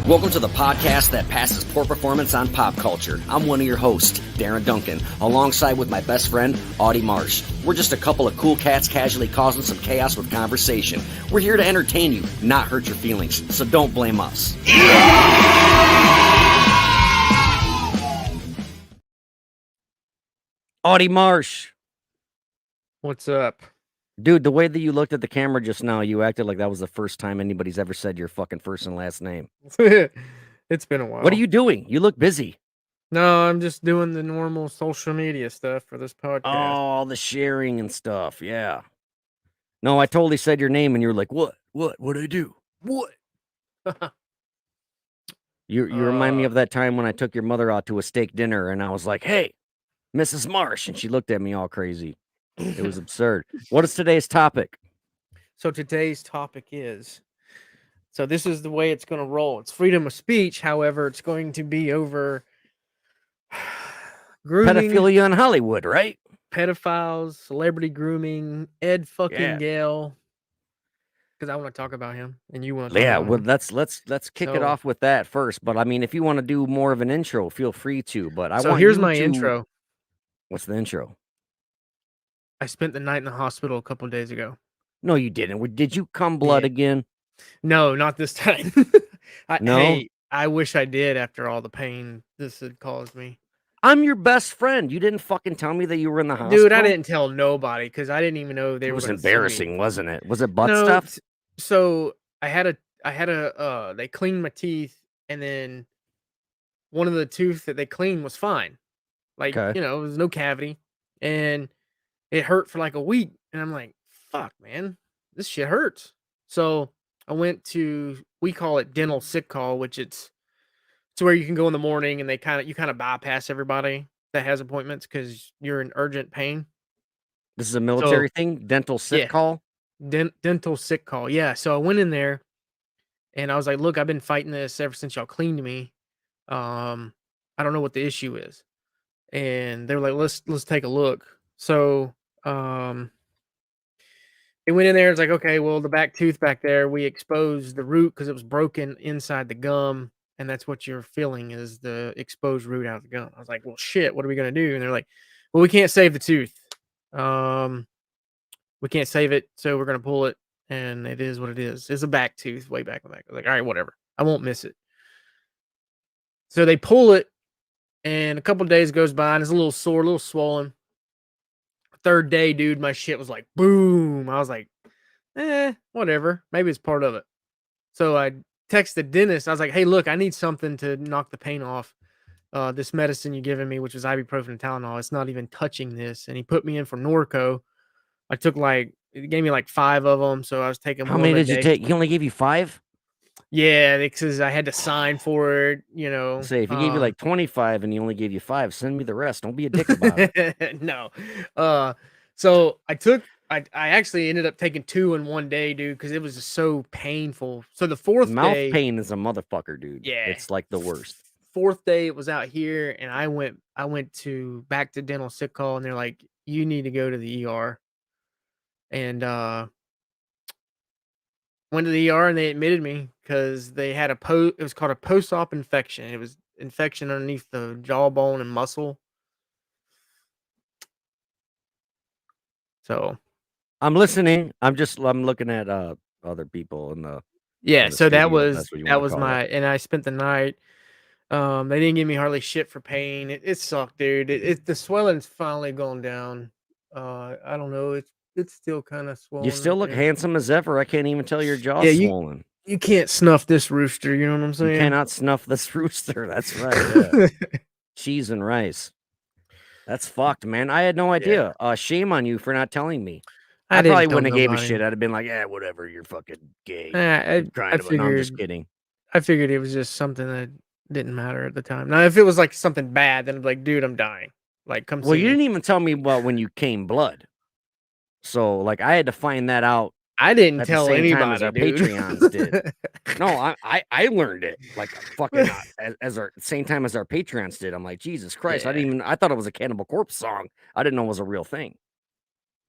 Welcome to the podcast that passes poor performance on pop culture. I'm one of your hosts, Darren Duncan, alongside with my best friend, Audie Marsh. We're just a couple of cool cats casually causing some chaos with conversation. We're here to entertain you, not hurt your feelings, so don't blame us. Audie Marsh. What's up? Dude, the way that you looked at the camera just now, you acted like that was the first time anybody's ever said your fucking first and last name. It's been a while. What are you doing? You look busy. No, I'm just doing the normal social media stuff for this podcast. Oh, all the sharing and stuff. Yeah. No, I totally said your name and you were like, what? What'd I do? What? You remind me of that time when I took your mother out to a steak dinner and I was like, hey, Mrs. Marsh. And she looked at me all crazy. It was absurd. What is today's topic? So today's topic is, so this is the way it's going to roll. It's freedom of speech. However, it's going to be over grooming, pedophilia in Hollywood, right? pedophiles, celebrity grooming, Ed fucking Gail. Because I want to talk about him, and you want to. Yeah, well, let's kick it off with that first. But I mean, if you want to do more of an intro, feel free to. But here's my intro. What's the intro? I spent the night in the hospital a couple of days ago. No, you didn't. Did you cum blood again? No, not this time. No? Hey, I wish I did after all the pain this had caused me. I'm your best friend. You didn't fucking tell me that you were in the hospital. Dude, I didn't tell nobody because I didn't even know they were. It was embarrassing, wasn't it? Was it butt No, stuff? So they cleaned my teeth, and then one of the tooth that they cleaned was fine. Like, Okay. it was no cavity, and it hurt for like a week. And I'm like, fuck, man, this shit hurts. So I went to, we call it dental sick call, which it's where you can go in the morning and you kind of bypass everybody that has appointments because you're in urgent pain. This is a military thing? Dental sick call? Dental sick call. Yeah. So I went in there and I was like, look, I've been fighting this ever since y'all cleaned me. I don't know what the issue is. And they were like, let's take a look. So they went in there. It's like, okay, well, the back tooth back there, we exposed the root because it was broken inside the gum. And that's what you're feeling is the exposed root out of the gum. I was like, well, shit, what are we going to do? And they're like, well, we can't save the tooth. We can't save it. So we're going to pull it. And it is what it is. It's a back tooth way back in the back. I was like, all right, whatever. I won't miss it. So they pull it. And a couple of days goes by and it's a little sore, a little swollen. Third day, dude, my shit was like, boom. I was like, whatever. Maybe it's part of it. So I texted the dentist. I was like, hey, look, I need something to knock the pain off. This medicine you're giving me, which is ibuprofen and Tylenol, it's not even touching this. And he put me in for Norco. I took it gave me like 5 of them. So I was taking How many did you take? He only gave you 5? Yeah, because I had to sign for it, Say, if he gave you like 25 and he only gave you 5, send me the rest. Don't be a dick about it. No. So I actually ended up taking 2 in one day, dude, because it was just so painful. So the fourth Mouth day, pain is a motherfucker, dude. Yeah. It's like the worst. Fourth day it was out here, and I went back to dental sick call, and they're like, you need to go to the ER. And went to the ER and they admitted me because they had it was called a post-op infection. It was infection underneath the jawbone and muscle. So I'm listening. I'm looking at other people in the so that was my and I spent the night. They didn't give me hardly shit for pain. It sucked, dude. The swelling's finally gone down. I don't know. It's still kind of swollen. You still look handsome as ever. I can't even tell your jaw's swollen. You can't snuff this rooster. You know what I'm saying? You cannot snuff this rooster. That's right. Yeah. Cheese and rice. That's fucked, man. I had no idea. Shame on you for not telling me. I probably wouldn't have gave a shit. I'd have been like, yeah, whatever. You're fucking gay. I figured, no, I'm just kidding. I figured it was just something that didn't matter at the time. Now, if it was like something bad, then I'd be like, dude, I'm dying. Like, come see me. Well, you didn't even tell me when you came blood. So, like, I had to find that out. I didn't tell anybody, as our Patreons did. No, I learned it like fucking as our same time as our Patreons did. I'm like, Jesus Christ! Yeah. I thought it was a Cannibal Corpse song. I didn't know it was a real thing.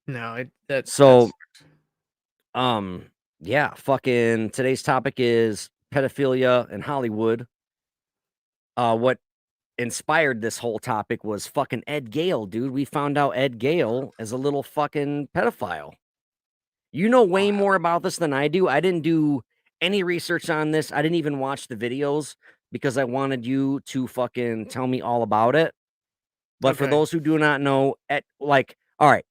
No, yeah. Fucking today's topic is pedophilia in Hollywood. What inspired this whole topic was fucking Ed Gale, dude. We found out Ed Gale is a little fucking pedophile. You know way more about this than I do. I didn't do any research on this. I didn't even watch the videos because I wanted you to fucking tell me all about it. But for Okay. those who do not know, all right,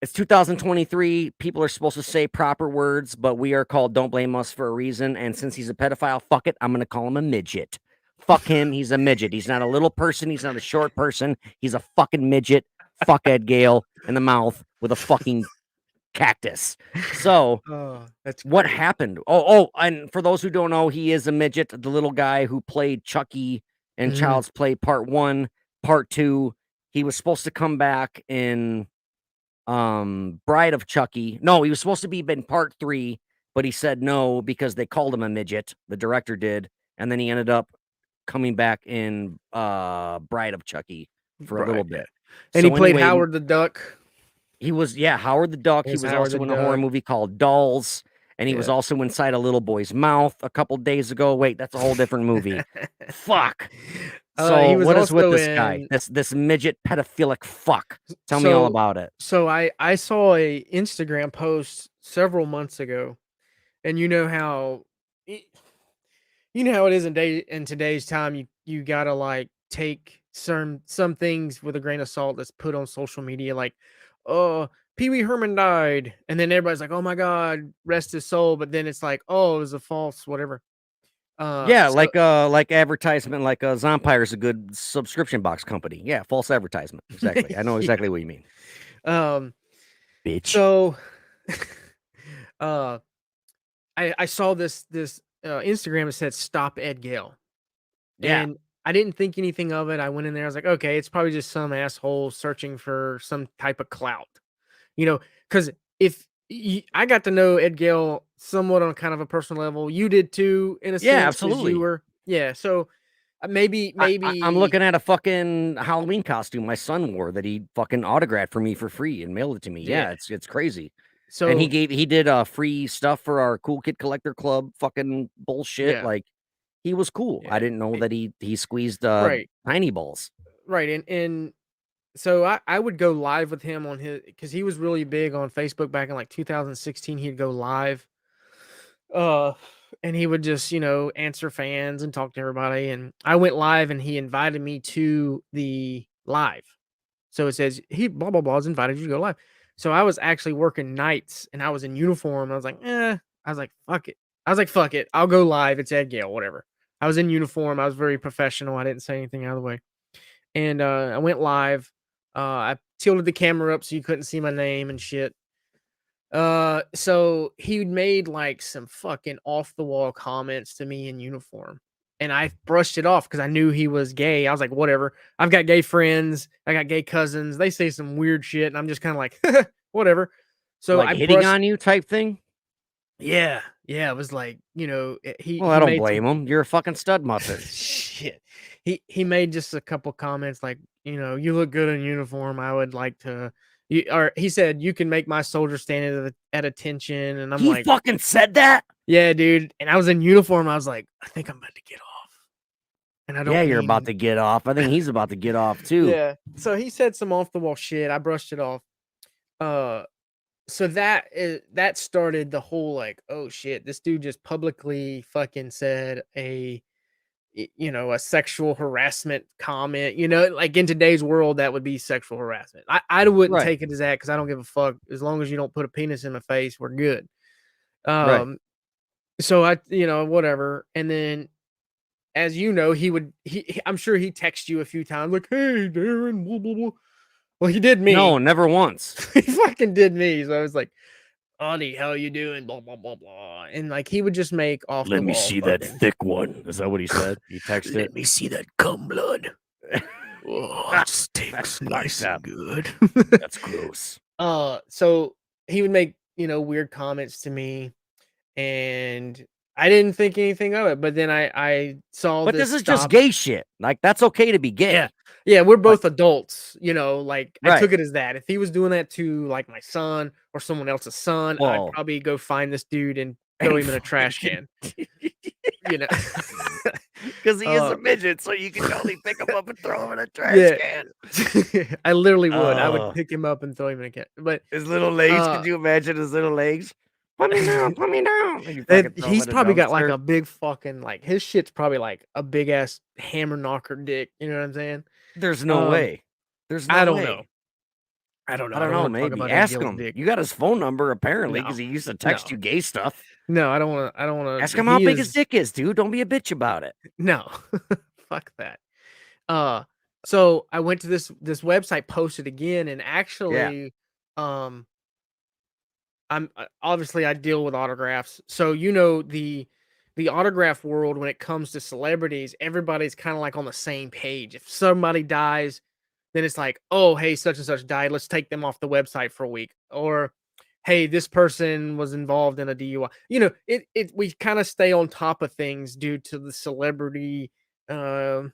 it's 2023. People are supposed to say proper words, but we are called Don't Blame Us for a reason. And since he's a pedophile, fuck it, I'm going to call him a midget. Fuck him. He's a midget. He's not a little person. He's not a short person. He's a fucking midget. Fuck Ed Gale in the mouth with a fucking cactus. So, that's what great. happened? Oh, and for those who don't know, he is a midget, the little guy who played Chucky in Child's Play Part 1, Part 2. He was supposed to come back in Bride of Chucky. No, he was supposed to be in Part 3, but he said no because they called him a midget. The director did, and then he ended up coming back in Bride of Chucky for a little bit. And So he played anyway, Howard the Duck. he was, Howard the Duck. He was Howard also the in a horror Duck. movie called Dolls, and he was also inside a little boy's mouth a couple days ago. Wait, that's a whole different movie. Fuck. So He was what is with also this guy? in- This midget pedophilic fuck. Tell me all about it. So I saw a Instagram post several months ago, and you know how it is in today's time. You gotta like take some things with a grain of salt that's put on social media, like, oh, Pee Wee Herman died, and then everybody's like, oh my god, rest his soul, but then it's like, oh, it was a false whatever. Yeah, So, like advertisement, like Zompire's a good subscription box company. Yeah, false advertisement. Exactly. I know exactly what you mean. Bitch. So, I saw this Instagram that said "Stop Ed Gale," Yeah. and I didn't think anything of it. I went in there. I was like, okay, it's probably just some asshole searching for some type of clout, because if I got to know Ed Gale somewhat on kind of a personal level, you did too, in a sense, 'cause absolutely. you were, so maybe I'm looking at a fucking Halloween costume my son wore that he fucking autographed for me for free and mailed it to me. Yeah, it's crazy. So, and he did free stuff for our Cool Kid Collector Club fucking bullshit. Yeah. Like, he was cool. I didn't know that he squeezed Right. tiny balls. Right, and so I would go live with him on his, because he was really big on Facebook back in like 2016. He'd go live, and he would just answer fans and talk to everybody. And I went live, and he invited me to the live. So it says he blah blah blah has invited you to go live. So I was actually working nights, and I was in uniform. I was like, fuck it. Fuck it. I'll go live. It's Ed Gale, whatever. I was in uniform. I was very professional. I didn't say anything out of the way. And I went live. I tilted the camera up so you couldn't see my name and shit. So he made like some fucking off the wall comments to me in uniform, and I brushed it off because I knew he was gay. I was like, whatever. I've got gay friends. I got gay cousins. They say some weird shit, and I'm just kind of like, whatever. So like I hitting on you type thing. Yeah. It was like, he. Well, I don't blame him. You're a fucking stud muffin. Shit. He made just a couple comments like, you look good in uniform. I would like to. Or he said, you can make my soldier stand at attention. And I'm he like, fucking said that? Yeah, dude. And I was in uniform. I was like, I think I'm about to get off. And I don't. Yeah, you're about to get off. I think he's about to get off too. Yeah. So he said some off the wall shit. I brushed it off. So that started the whole like, oh shit, this dude just publicly fucking said a sexual harassment comment. Like in today's world, that would be sexual harassment. I wouldn't Right. take it as that because I don't give a fuck. As long as you don't put a penis in my face, we're good. Right. So I, whatever. And then, as you know, I'm sure he texted you a few times like, hey, Darren, blah, blah, blah. Well, he did me. No, never once. He fucking did me. So I was like, Audie, how you doing? Blah, blah, blah, blah. And like, he would just make off Let the me wall see fucking, that thick one. Is that what he said? He texted Let it. me see that cum blood. Oh, it stinks nice and good. That's gross. So he would make, weird comments to me, and I didn't think anything of it. But then I saw this is just gay shit. Like, that's okay to be gay. Yeah, we're both adults, like I Right. took it as that. If he was doing that to like my son or someone else's son, I'd probably go find this dude and throw him in a trash can. You know, because he is a midget, so you can only pick him up and throw him in a trash yeah. can. I literally would. I would Oh. pick him up and throw him in a can. But His little legs, could you imagine his little legs? Put me down, put me down. And you fucking throw him he's in a probably got like dumpster. a big fucking like his shit's probably like a big ass hammer knocker dick. You know what I'm saying? There's no way. There's no way. I don't know. I don't know. I don't know. wanna talk Maybe about ask Gail's him. dick. You got his phone number apparently because No. he used to text No. you gay stuff. No, I don't want to. I don't want to. Ask him how big his dick is, dude. Don't be a bitch about it. No, fuck that. So I went to this website, posted again, and actually, I'm obviously I deal with autographs, so you know the autograph world when it comes to celebrities, everybody's kind of like on the same page. If somebody dies, then it's like, oh, hey, such and such died. Let's take them off the website for a week, or hey, this person was involved in a DUI. You know, we kind of stay on top of things due to the celebrity. You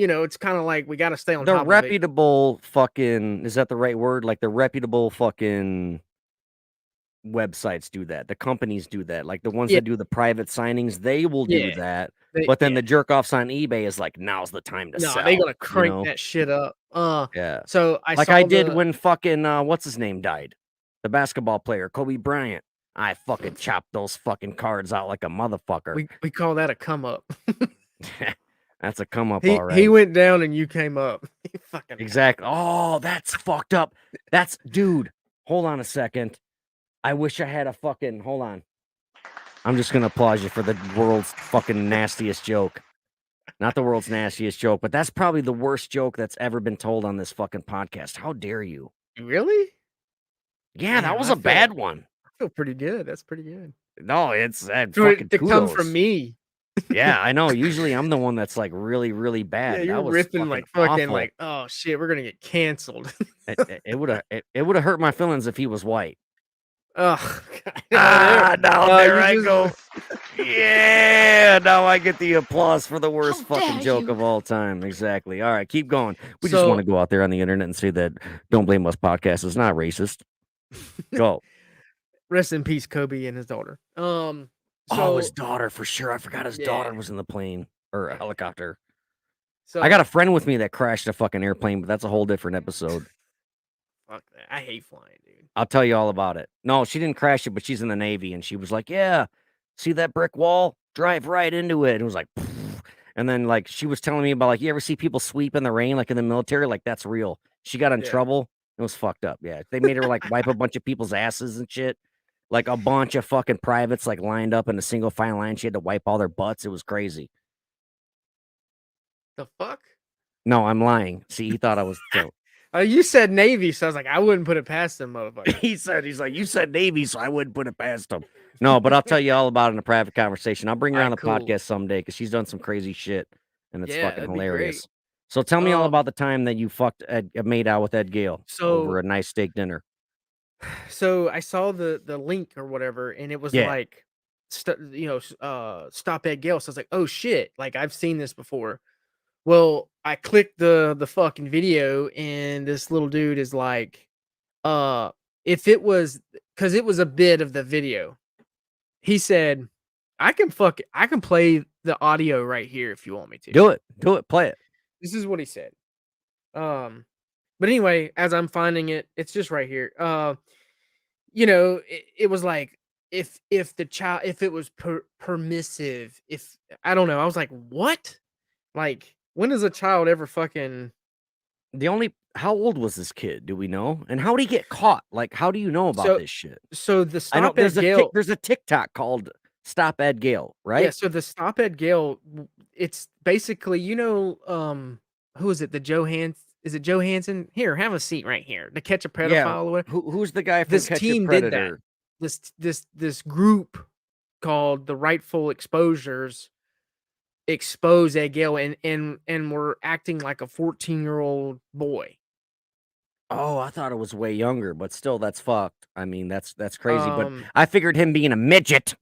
know, it's kind of like we got to stay on The top of it. reputable fucking, is that the right word? Like the reputable fucking websites do that. The companies do that. Like the ones that do the private signings, they will do that. But then the jerk offs on eBay is like, now's the time to sell. They're gonna crank that shit up. Yeah. So I did when fucking what's his name died, the basketball player Kobe Bryant. I fucking chopped those fucking cards out like a motherfucker. We call that a come up. That's a come up, all right. He went down and you came up. Exactly. Oh, that's fucked up. That's dude. Hold on a second. I wish I had a fucking. Hold on. I'm just gonna applaud you for the world's fucking nastiest joke. Not the world's nastiest joke, but that's probably the worst joke that's ever been told on this fucking podcast. How dare you? Really? Yeah, that was a bad one. I feel pretty good. That's pretty good. No, it's to come from me. Yeah, I know. Usually I'm the one that's like really, really bad. Yeah, you're ripping like fucking like, oh shit, we're gonna get canceled. it would have hurt my feelings if he was white. Oh, now there I go. Yeah, now I get the applause for the worst fucking joke of all time. Exactly. All right, keep going. We just want to go out there on the internet and say that Don't Blame Us podcast is not racist. Go. Rest in peace, Kobe and his daughter. Oh, his daughter for sure. I forgot his daughter was in the plane or a helicopter. So I got a friend with me that crashed a fucking airplane, but that's a whole different episode. Fuck that. I hate flying, dude. I'll tell you all about it. No, she didn't crash it, but she's in the Navy, and she was like, yeah, see that brick wall? Drive right into it. And it was like, poof. And then, like, she was telling me about, like, you ever see people sweep in the rain, like, in the military? Like, that's real. She got in trouble. It was fucked up, yeah. They made her, like, wipe a bunch of people's asses and shit. Like, a bunch of fucking privates, like, lined up in a single file line. She had to wipe all their butts. It was crazy. The fuck? No, I'm lying. See, he thought I was... You said Navy, so I was like, I wouldn't put it past them, motherfucker. He's like, you said Navy, so I wouldn't put it past them. No, but I'll tell you all about it in a private conversation. I'll bring her on the podcast someday because she's done some crazy shit, and it's fucking hilarious. So tell me all about the time that you made out with Ed Gail over a nice steak dinner. So I saw the link or whatever, and it was like, stop Ed Gail. So I was like, oh shit, like I've seen this before. Well, I clicked the fucking video, and this little dude is like, if it was, because it was a bit of the video, he said, I can play the audio right here if you want me to. Do it, play it. This is what he said. But anyway, as I'm finding it, it's just right here. You know, it was like, if it was permissive, if I don't know, I was like, what? Like, when does a child ever fucking... How old was this kid? Do we know? And how did he get caught? Like, how do you know about this shit? So the Stop Ed Gail... There's a TikTok called Stop Ed Gail, right? Yeah, so the Stop Ed Gail, it's basically, you know, who is it? Is it Joe Hansen? Here, have a seat right here. To Catch a Pedophile or whatever. Who's the guy from this Catch team a Predator? Did that. This group called the Rightful Exposures expose Ed Gail and were acting like a 14-year-old boy. Oh, I thought it was way younger, but still, that's fucked. I mean, that's crazy. But I figured him being a midget,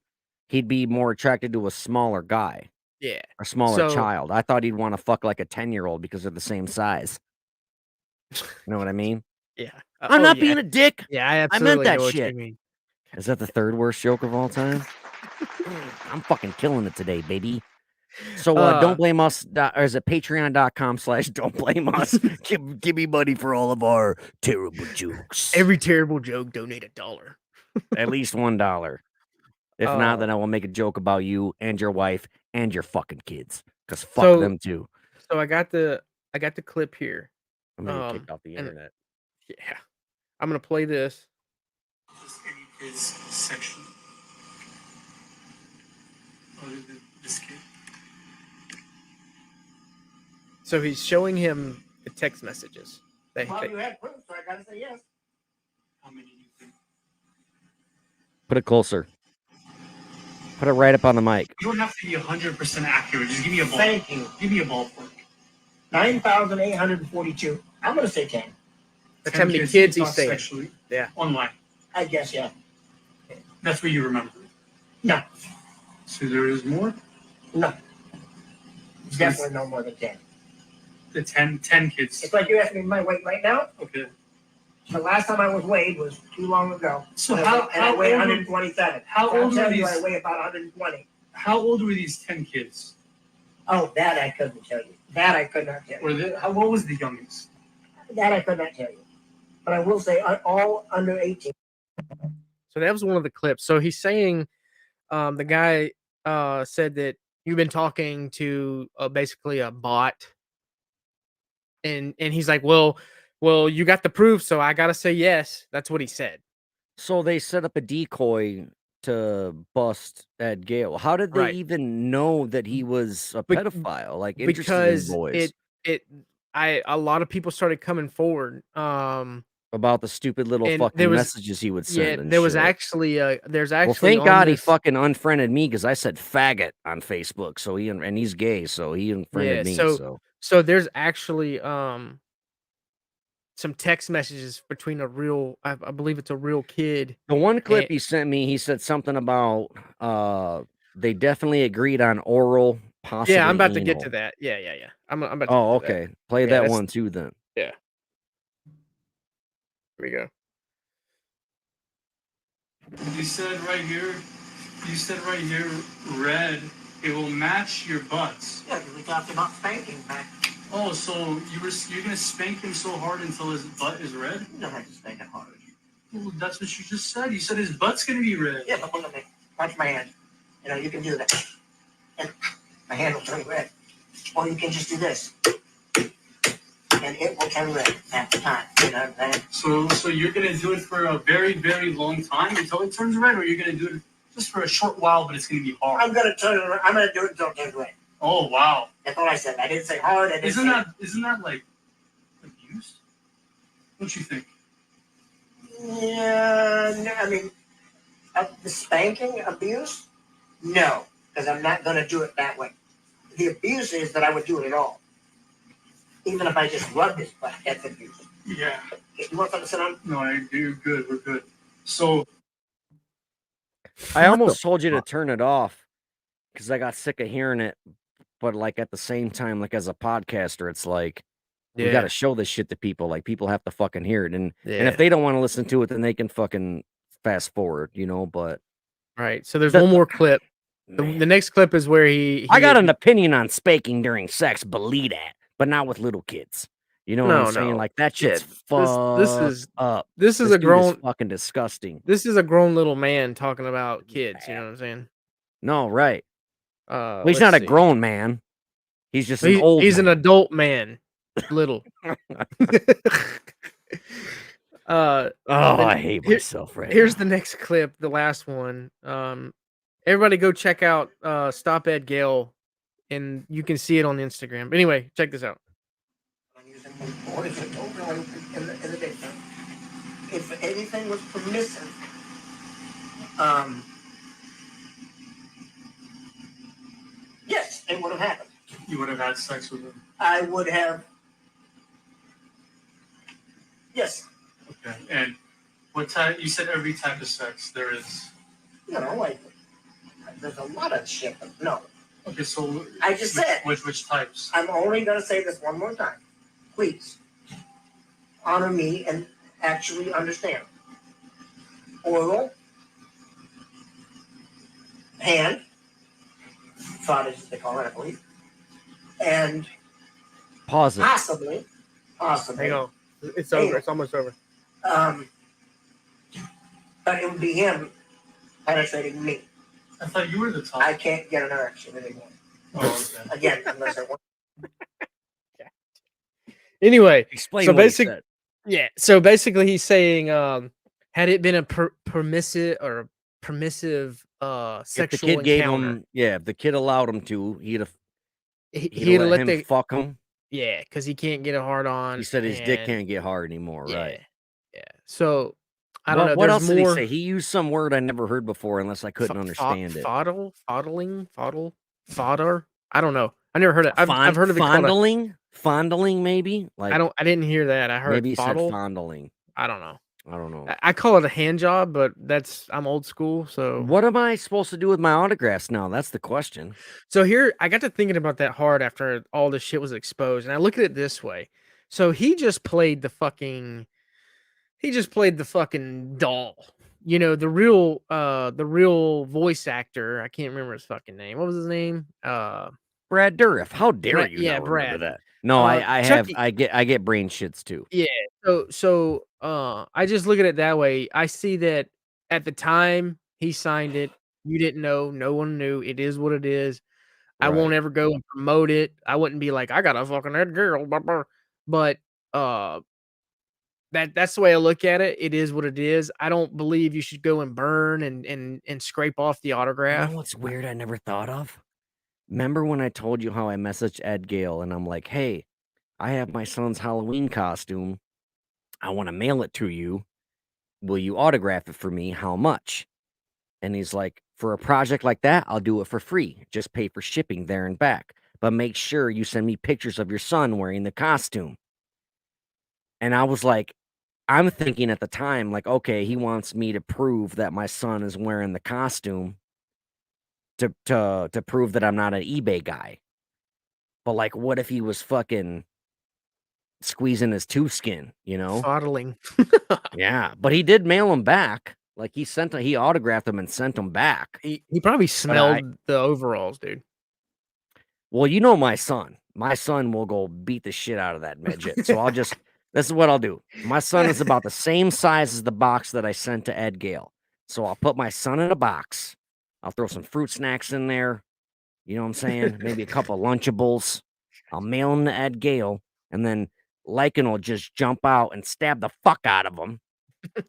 he'd be more attracted to a smaller guy. Yeah. A smaller child. I thought he'd want to fuck like a 10-year-old because they're the same size. You know what I mean? Yeah. I'm not being a dick. Yeah, I absolutely meant that know shit. what you mean. Is that the third worst joke of all time? I'm fucking killing it today, baby. So don't Uh, blame us. Or is it patreon.com/don't blame us? Give me money for all of our terrible jokes. every terrible joke, donate $1. At least $1. If not, then I will make a joke about you and your wife and your fucking kids. Because fuck So them too. so I got the clip here. I'm gonna get kicked off the And internet. yeah, I'm gonna play this. Any kids sexually, other than this kid. So he's showing him the text messages. Well, you have proof, so I gotta say yes. How many do you think? Put it closer. Put it right up on the mic. You don't have to be 100% accurate. Just give me a ball. Thank you. Give me a ballpark. 9,842. I'm gonna say 10. That's 10 how many kids you he's thought saying. sexually. Yeah. Online. I guess, yeah. That's what you remember. No, So there is more. no. It's definitely no more than 10. The 10 kids. It's like you asked me my weight right now. Okay. The last time I was weighed was too long ago. So and how I weigh old? 127. How I'll old tell were you these? I weigh about 120. How old were these 10 kids? Oh, that I couldn't tell you. That I could not tell you. Were they? What was the youngest? That I could not tell you. But I will say all under 18. So that was one of the clips. So he's saying, the guy said that you've been talking to basically a bot, and he's like, well, you got the proof, so I gotta say yes. That's what he said. So they set up a decoy to bust at Gail. How did they Right. even know that he was a Be- pedophile? Like interested in Because boys. a lot of people started coming forward. About the stupid little and fucking there was- messages he would send. Yeah, and there was shit. actually there's Well, actually thank on God he this- fucking unfriended me because I said faggot on Facebook. So and he's gay, so he unfriended me. So there's actually some text messages between a real, I believe it's a real kid. The one clip And- he sent me, he said something about they definitely agreed on oral, possibly. Yeah, I'm about to get anal. to that. Yeah. I'm about to Oh, get to that. okay. Play Yeah, that that's- one too then. Here we go. You said right here, red, it will match your butts. Yeah, because we talked about spanking back. Oh, so you're gonna spank him so hard until his butt is red? You don't have to spank it hard. Well, that's what you just said. You said his butt's gonna be red. Yeah, but look at me. Watch my hand. You know, you can do that. And my hand will turn red. Or you can just do this. And it will turn red at the time. You know what I'm saying? So you're gonna do it for a very, very long time until it turns red, or you're gonna do it just for a short while, but it's gonna be hard. I'm gonna turn it around. I'm gonna do it until it turns red. Oh wow! That's all I said. I didn't say hard. I didn't Isn't say that like abuse? What you think? Yeah, no, I mean, the spanking abuse? No, because I'm not going to do it that way. The abuse is that I would do it at all. Even if I just rubbed his butt, that's abuse. Yeah. You want something to sit on? No, I do. Good. We're good. So I almost told you to turn it off because I got sick of hearing it. But like at the same time, like as a podcaster, it's like we got to show this shit to people. Like people have to fucking hear it, and if they don't want to listen to it, then they can fucking fast forward, you know. But right. So there's one more clip. The next clip is where he I got an opinion on spanking during sex, believe that, but not with little kids. You know what I'm saying? Like that shit's fucked up. This is This a dude grown fucking disgusting. This is a grown little man talking about kids. You know what I'm saying? No, right. Well, He's not a grown man. He's just an old. He's man. an adult man. Little. I hate myself right Here's now. the next clip, the last one. Everybody go check out Stop Ed Gail, and you can see it on Instagram. Anyway, check this out. If anything was permissive, yes, it would have happened. you would have had sex with him. I would have. Yes. Okay. And what type? You said every type of sex there is. You know, like there's a lot of shit. But no. Okay, so I just said. Which types? I'm only going to say this one more time. Please honor me and actually understand. Oral, hand, fraudage as they call it, I believe, and Pause it. possibly, Hang on. It's Hang over. on. It's almost over. But it would be him penetrating me. I thought you were the top. I can't get an erection anymore. Oh, okay. Again, unless I want. Anyway, Explain so what he basic- said. yeah. So basically, he's saying, had it been a permissive If the sexual kid gave encounter, him, if the kid allowed him to, he'd have he'd let let him the fuck him. yeah, because he can't get a hard on. He said his dick and- can't get hard anymore, yeah, right? Yeah. So I don't know. What There's else more. did he say? He used some word I never heard before, unless I couldn't understand it. Fodder. I don't know. I never heard it. I've heard of it called fondling, maybe. Like I didn't hear that. I heard maybe he said fondle. fondling. I don't know. I don't know. I call it a hand job, but I'm old school. So What am I supposed to do with my autographs now? That's the question. So here I got to thinking about that hard after all this shit was exposed, and I look at it this way. So he just played the fucking doll. You know, the real voice actor. I can't remember his fucking name. What was his name? Brad Dourif. How dare Brad- you yeah, not remember Brad. that? No, I Chucky- get brain shits too. Yeah. So I just look at it that way. I see that at the time he signed it, you didn't know, no one knew. It is what it is. I Right. won't ever go and promote it. I wouldn't be like, I got a fucking that girl, blah, blah. But that's the way I look at it. It is what it is. I don't believe you should go and burn and scrape off the You autograph. know what's weird? I never thought of. Remember when I told you how I messaged Ed Gale and I'm like, hey, I have my son's Halloween costume. I want to mail it to you. Will you autograph it for me? How much? And he's like, for a project like that, I'll do it for free. Just pay for shipping there and back. But make sure you send me pictures of your son wearing the costume. And I was like, I'm thinking at the time, like, okay, he wants me to prove that my son is wearing the costume to prove that I'm not an eBay guy. But like, what if he was fucking squeezing his tooth skin, you know? Fondling. Yeah, but he did mail them back. Like he autographed them and sent them back. He probably smelled the overalls, dude. Well, you know my son. My son will go beat the shit out of that midget. So this is what I'll do. My son is about the same size as the box that I sent to Ed Gale. So I'll put my son in a box. I'll throw some fruit snacks in there. You know what I'm saying? Maybe a couple of Lunchables. I'll mail them to Ed Gale. And then Lycan will just jump out and stab the fuck out of him.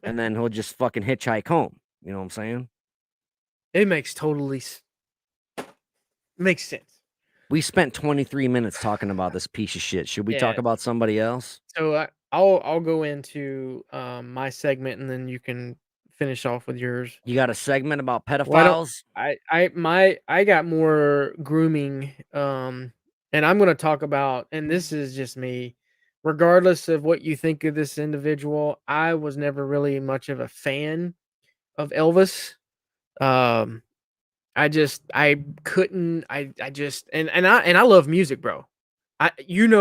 And then he'll just fucking hitchhike home. You know what I'm saying? It makes makes sense. We spent 23 minutes talking about this piece of shit. Should we talk Yeah. about somebody else? So I'll go into my segment and then you can finish off with yours. You got a segment about Well, pedophiles? I got more grooming and I'm going to talk about, and this is just me, regardless of what you think of this individual, I was never really much of a fan of Elvis. I couldn't, and I love music, bro.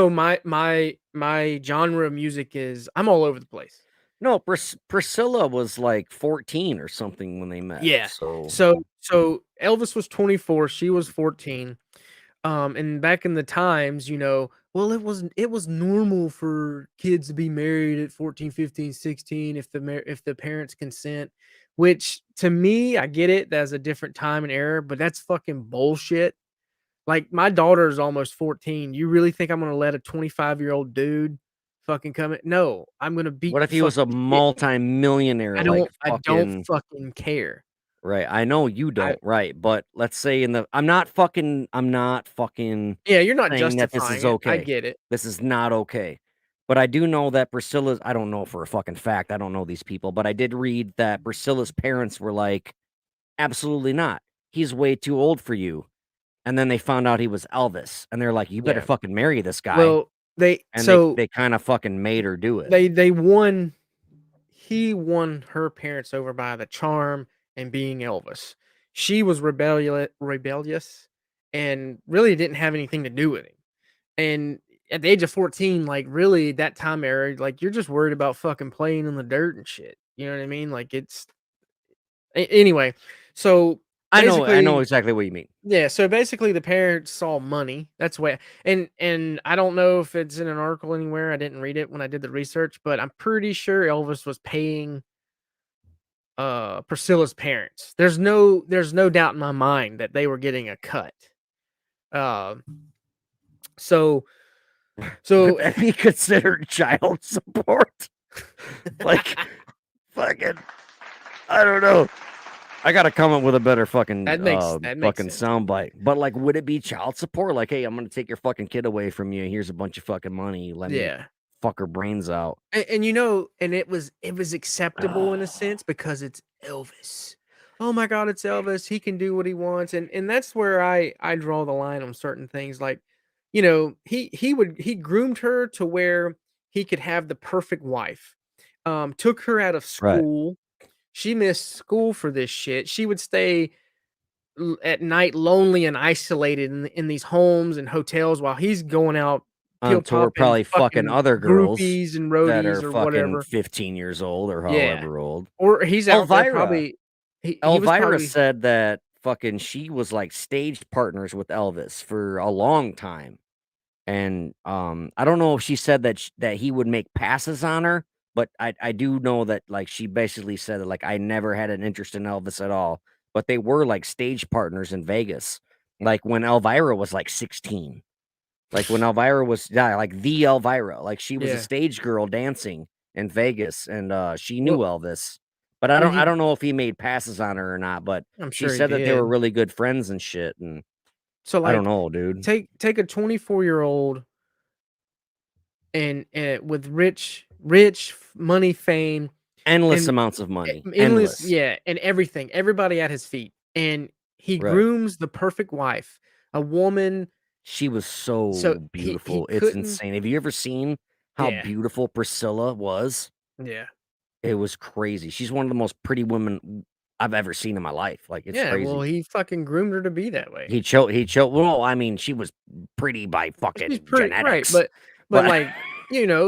My genre of music is, I'm all over the place. No, Priscilla was like 14 or something when they met. Yeah. So So Elvis was 24, she was 14. And back in the times, well, it was normal for kids to be married at 14, 15, 16 if the parents consent, which to me, I get it, that's a different time and era, but that's fucking bullshit. Like, my daughter is almost 14. You really think I'm going to let a 25-year-old dude fucking come in? No, I'm going to beat what if the he was a fucking shit. multi-millionaire? I don't fucking care. Right. I know you don't. Right. But let's say I'm not fucking Yeah, you're not saying that justifying this is it. okay. I get it. This is not okay. But I do know that I don't know for a fucking fact. I don't know these people, but I did read that Priscilla's parents were like, absolutely not. He's way too old for you. And then they found out he was Elvis. And they're like, you better Yeah. fucking marry this guy. Well, they kind of fucking made her do it. He won her parents over by the charm and being Elvis. She was rebellious and really didn't have anything to do with him. And at the age of 14, like, really, that time era, like, you're just worried about fucking playing in the dirt and shit. You know what I mean? Like, it's anyway. So I know basically, exactly what you mean. yeah. So basically, the parents saw money. That's why, and I don't know if it's in an article anywhere. I didn't read it when I did the research, but I'm pretty sure Elvis was paying Priscilla's parents. There's no doubt in my mind that they were getting a cut. Um, so Would so that be considered child support? Like, fucking, I don't know. I gotta come up with a better fucking that makes sense. soundbite. But like, would it be child support? Like, hey, I'm gonna take your fucking kid away from you. Here's a bunch of fucking money. Let me Yeah. fuck her brains out. And and it was acceptable in a sense because it's Elvis. Oh my God, it's Elvis. He can do what he wants, and that's where I draw the line on certain things. Like, he groomed her to where he could have the perfect wife. Took her out of Right. school. She missed school for this shit. She would stay at night lonely and isolated in these homes and hotels while he's going out On pill tour, popping probably fucking fucking other girls groupies and that roadies are or fucking whatever. 15 years old or Yeah. however old. Or he's out there Elvira. probably he was Elvira probably said that fucking she was like staged partners with Elvis for a long time. And I don't know if she said that he would make passes on her, but I do know that like she basically said that like I never had an interest in Elvis at all. But they were like stage partners in Vegas, like when Elvira was like 16. Like when Elvira was like the Elvira, like she was a Yeah. stage girl dancing in Vegas, and she knew Well, Elvis. But I don't know if he made passes on her or not. But I'm she sure he said that they were did. really good friends and shit. And So I don't like know, dude. take a 24-year-old and with rich money, fame, Endless and amounts of money, endless, endless. yeah, and everything, everybody at his feet, and he Right. grooms the perfect wife, a woman. She was so So he beautiful. It's couldn't. insane. Have you ever seen how Yeah, beautiful Priscilla was? yeah, It was crazy. She's one of the most pretty women I've ever seen in my life. Like it's yeah. Well, crazy. he fucking groomed her to be that way. He chose. Well, I mean, she was pretty by She's fucking pretty right, genetics, but but like but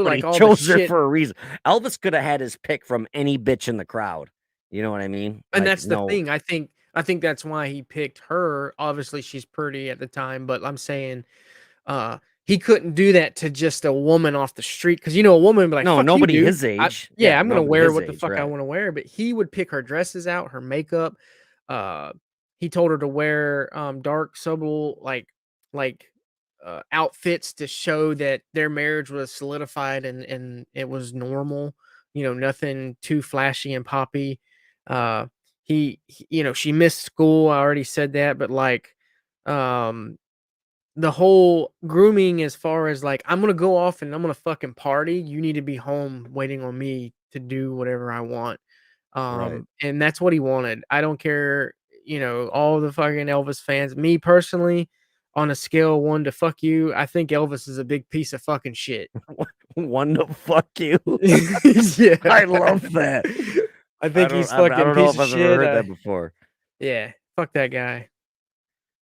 like he all the chose her shit. for a reason. Elvis could have had his pick from any bitch in the crowd. You know what I mean? And Like, that's the no, thing. I think that's why he picked her. Obviously, she's pretty at the time, but I'm saying, he couldn't do that to just a woman off the street because a woman would be like, no, "Fuck you, nobody dude." his age. Yeah, Yeah, I'm gonna nobody wear his what the age, fuck I right? want to wear. But he would pick her dresses out, her makeup. Uh, he told her to wear dark, subtle, like outfits to show that their marriage was solidified and it was normal. Nothing too flashy and poppy. Uh, she missed school. I already said that, but like, um, the whole grooming as far as like, I'm gonna go off and I'm gonna fucking party. You need to be home waiting on me to do whatever I want. Right. And that's what he wanted. I don't care, all the fucking Elvis fans. Me personally, on a scale of 1 to fuck you, I think Elvis is a big piece of fucking shit. One to fuck you. Yeah. I love that. I think he's I fucking don't know piece if of I've ever shit. heard that before. Yeah, fuck that guy.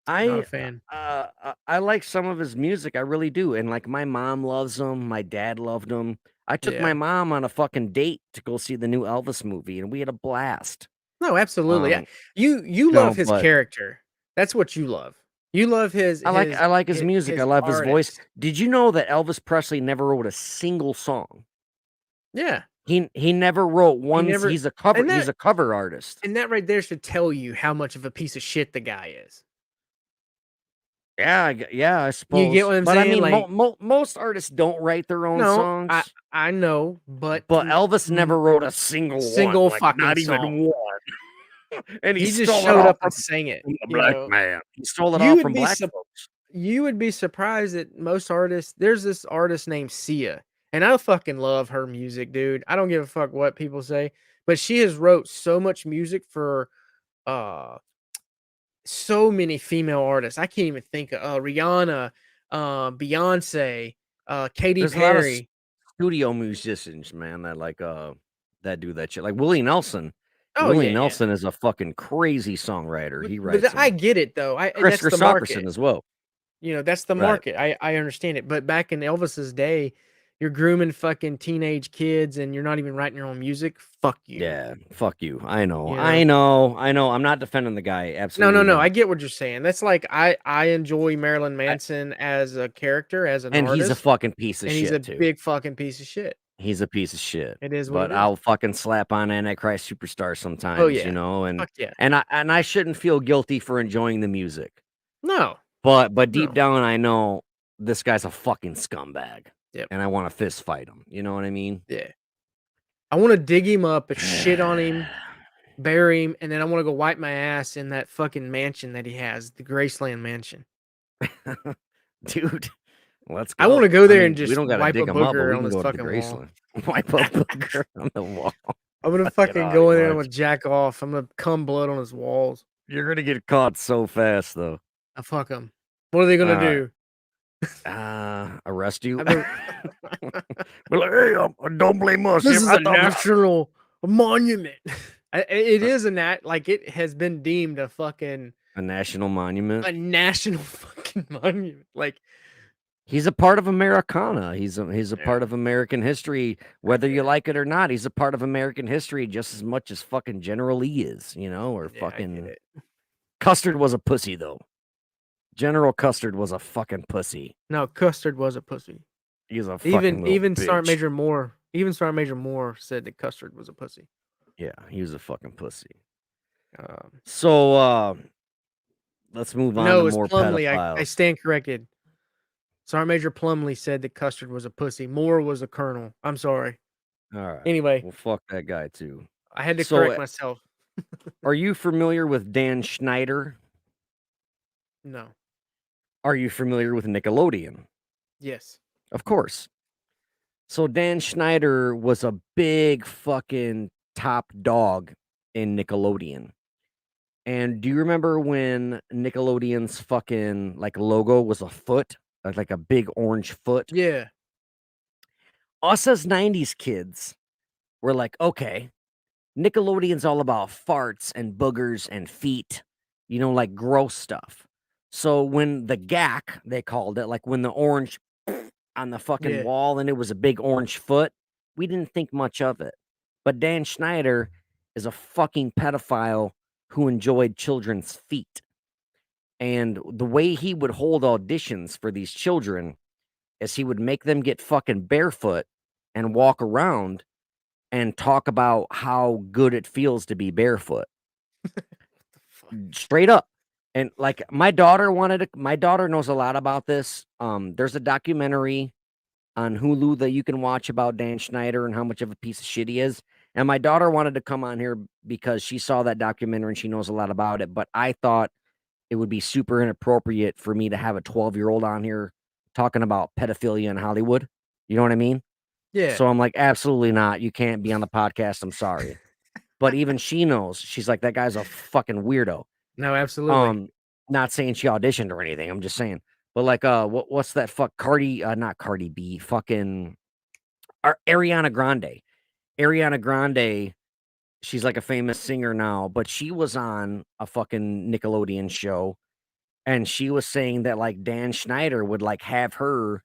Not a I fan. I like some of his music. I really do. And like my mom loves him. My dad loved him. I took my Yeah. mom on a fucking date to go see the new Elvis movie, and we had a blast. No, absolutely. Yeah. Um, You no, love his but character. That's what you love. You love I like his music. I love his voice. artist. Did you know that Elvis Presley never wrote a single song? Yeah. He never wrote He one. never He's a cover. and He's that a cover artist. and that right there should tell you how much of a piece of shit the guy is. Yeah, yeah, I You suppose. get what I'm But I saying? mean, Like, most artists don't write their own no, songs. I know, but But Elvis never wrote a single one, like fucking not even song. one. And he He just stole it showed all up and sang it. from the black man. He stole it You all would from be black sup- folks. You would be surprised that most artists. There's this artist named Sia, and I fucking love her music, dude. I don't give a fuck what people say, but she has wrote so much music for uh so many female artists. I can't even think of Rihanna, Beyonce, Katy There's a lot of Perry. studio musicians, man, that like that do that shit. Like Willie Nelson. Oh Willie yeah, yeah. Nelson is a fucking crazy songwriter. He But writes I them. get it though. Chris That's the Christopherson market. as well. That's the Right. market. I understand it. But back in Elvis's day, you're grooming fucking teenage kids and you're not even writing your own music. Fuck you. Yeah, fuck you. I know. You know? I know. I know. I'm not defending the guy. Absolutely. No. not. I get what you're saying. That's like I enjoy Marilyn Manson as a character, as an And artist, he's a fucking piece of and shit he's a too. big fucking piece of shit. He's a piece of shit. It is what But it is. I'll fucking slap on Antichrist Superstar sometimes, Oh yeah. you know, and Fuck yeah. I shouldn't feel guilty for enjoying the music. No. But deep No. down I know this guy's a fucking scumbag. Yep. And I want to fist fight him. You know what I mean? Yeah. I want to dig him up and shit on him, bury him, and then I want to go wipe my ass in that fucking mansion that he has, the Graceland mansion. Dude, let's go. I want to go there and we just don't gotta wipe a dig him up, but booger we on can his go to the fucking wall. Graceland. Wipe a booger on the wall. I'm gonna Fucking fucking go in there and I'm March. gonna jack off. I'm gonna cum blood on his walls. You're gonna get caught so fast though. I fuck him. What are they gonna All right. do? Arrest you. I mean- Be like, hey, don't blame us. This is I a thought we- national monument. It is a like it has been deemed a fucking a national monument. a national fucking monument. Like He's a part of Americana. He's a Yeah. part of American history, whether you like it or not. He's a part of American history just as much as fucking General Lee is, you know, or yeah, I get fucking it. Custard was a pussy though. General Custard was a fucking pussy. No, Custard was a pussy. He's a fucking Even little Sergeant bitch. Sergeant Major Moore said that Custard was a pussy. Yeah, he was a fucking pussy. Um, So let's move on no, to it's more Plumley. I pedophiles. stand corrected. Sergeant Major Plumley said that Custard was a pussy. Moore was a colonel. I'm sorry. All right. Anyway, Well, fuck that guy too. I had to So, correct myself. Are you familiar with Dan Schneider? No. Are you familiar with Nickelodeon? Yes. Of course. So Dan Schneider was a big fucking top dog in Nickelodeon. And do you remember when Nickelodeon's fucking like logo was a foot, like a big orange foot? Yeah. Us as 90s kids were like, okay, Nickelodeon's all about farts and boogers and feet, you know, like gross stuff. So when the gack, they called it, like when the orange on the fucking Yeah. wall and it was a big orange foot, we didn't think much of it. But Dan Schneider is a fucking pedophile who enjoyed children's feet. And the way he would hold auditions for these children is he would make them get fucking barefoot and walk around and talk about how good it feels to be barefoot. Straight up. And like my daughter knows a lot about this. There's a documentary on Hulu that you can watch about Dan Schneider and how much of a piece of shit he is. And my daughter wanted to come on here because she saw that documentary and she knows a lot about it. But I thought it would be super inappropriate for me to have a 12-year-old on here talking about pedophilia in Hollywood. You know what I mean? Yeah. So I'm like, absolutely not. You can't be on the podcast. I'm sorry. But even she knows. She's like, that guy's a fucking weirdo. No, absolutely. Not saying she auditioned or anything. I'm just saying. But like, what's that fuck not Cardi B, fucking Ariana Grande. Ariana Grande, she's like a famous singer now, but she was on a fucking Nickelodeon show and she was saying that like Dan Schneider would like have her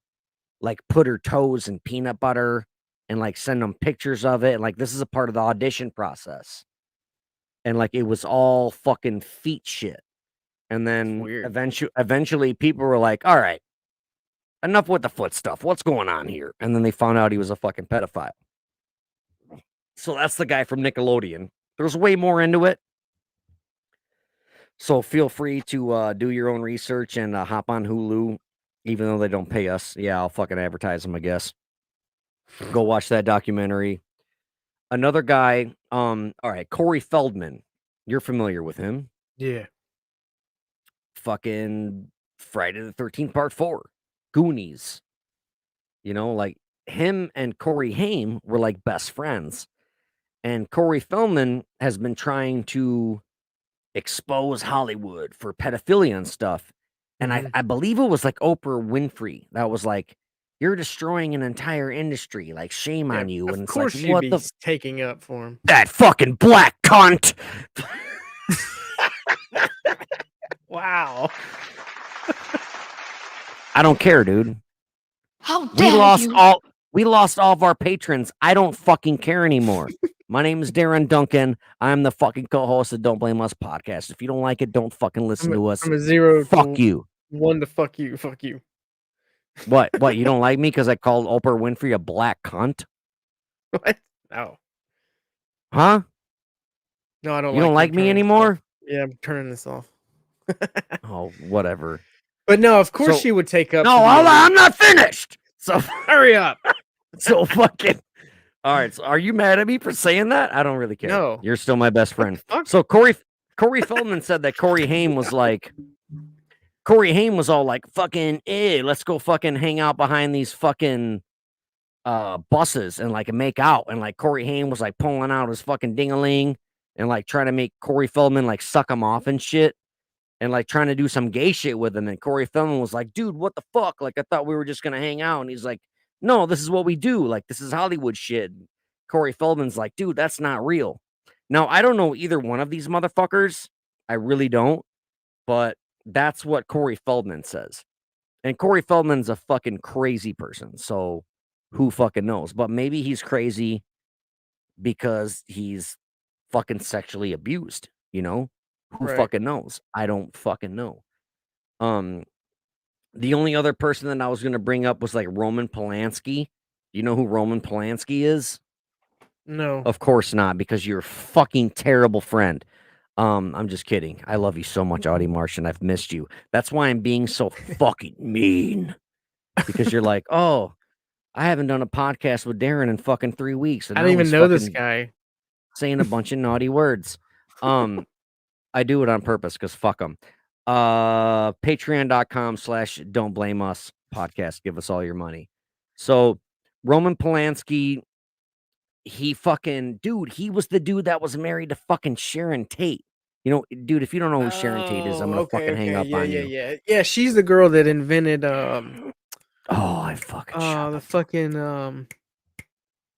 like put her toes in peanut butter and like send them pictures of it. And like, this is a part of the audition process. And like, it was all fucking feet shit. And then Weird. eventually people were like, all right, enough with the foot stuff. What's going on here? And then they found out he was a fucking pedophile. So that's the guy from Nickelodeon. There's way more into it. So feel free to do your own research and hop on Hulu, even though they don't pay us. Yeah, I'll fucking advertise them, I guess. Go watch that documentary. Another guy, all right, Corey Feldman. You're familiar with him. Yeah. Fucking Friday the 13th Part 4. Goonies. You know, like him and Corey Haim were like best friends. And Corey Feldman has been trying to expose Hollywood for pedophilia and stuff. And I believe it was like Oprah Winfrey that was like, you're destroying an entire industry. Like, shame on you. Of And it's course, like, she'd what be the taking up for him. that fucking black cunt. Wow. I don't care, dude. How We dare lost you? We lost all of our patrons. I don't fucking care anymore. My name is Darren Duncan. I'm the fucking co-host of Don't Blame Us podcast. If you don't like it, don't fucking listen to us. I'm a 0 Fuck to you. 1 to fuck you. Fuck you. What? You don't like me because I called Oprah Winfrey a black cunt? What? No. Huh? No, I don't. You don't like me anymore? Yeah, I'm turning this off. Oh, whatever. But no, of course So- she would take up. No, I'm not finished. So Hurry up. so fucking. All right. So are you mad at me for saying that? I don't really care. No. You're still my best friend. Fuck. So Corey Feldman said that Corey Haim was all like, fucking, let's go fucking hang out behind these fucking buses and like make out. And like Corey Haim was like pulling out his fucking ding-a-ling and like trying to make Corey Feldman like suck him off and shit. And like trying to do some gay shit with him. And Corey Feldman was like, dude, what the fuck? Like, I thought we were just going to hang out. And he's like, no, this is what we do. Like, this is Hollywood shit. Corey Feldman's like, dude, that's not real. Now, I don't know either one of these motherfuckers. I really don't. But that's what Corey Feldman says. And Corey Feldman's a fucking crazy person. So who fucking knows? But maybe he's crazy because he's fucking sexually abused, you know? Who Right. fucking knows? I don't fucking know. The only other person that I was going to bring up was like Roman Polanski. You know who Roman Polanski is? No. Of course not, because you're a fucking terrible friend. I'm just kidding. I love you so much, Audie Martian. I've missed you. That's why I'm being so fucking mean. Because you're like, oh, I haven't done a podcast with Darren in fucking 3 weeks. And I now didn't even he's know this fucking guy. saying a bunch of naughty words. I do it on purpose because fuck them. Patreon.com/don't blame us podcast. Give us all your money. So Roman Polanski, he fucking dude, he was the dude that was married to fucking Sharon Tate. You know, dude, if you don't know who Sharon Tate is, I'm gonna fucking hang up on you. Yeah, she's the girl that invented Oh, I fucking shut the up. fucking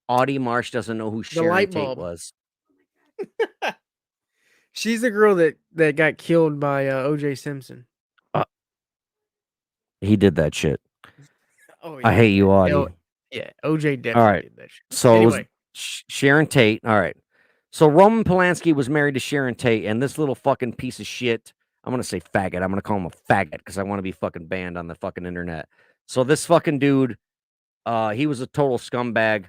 Audie Marsh doesn't know who Sharon light Tate bulb. was. she's the girl that got killed by OJ Simpson. He did that shit. Oh I hate you, Audie. Yeah, OJ definitely did that shit. So it was Anyway. Sharon Tate. All right. So Roman Polanski was married to Sharon Tate, and this little fucking piece of shit. I'm gonna say faggot. I'm gonna call him a faggot because I want to be fucking banned on the fucking internet. So this fucking dude, he was a total scumbag,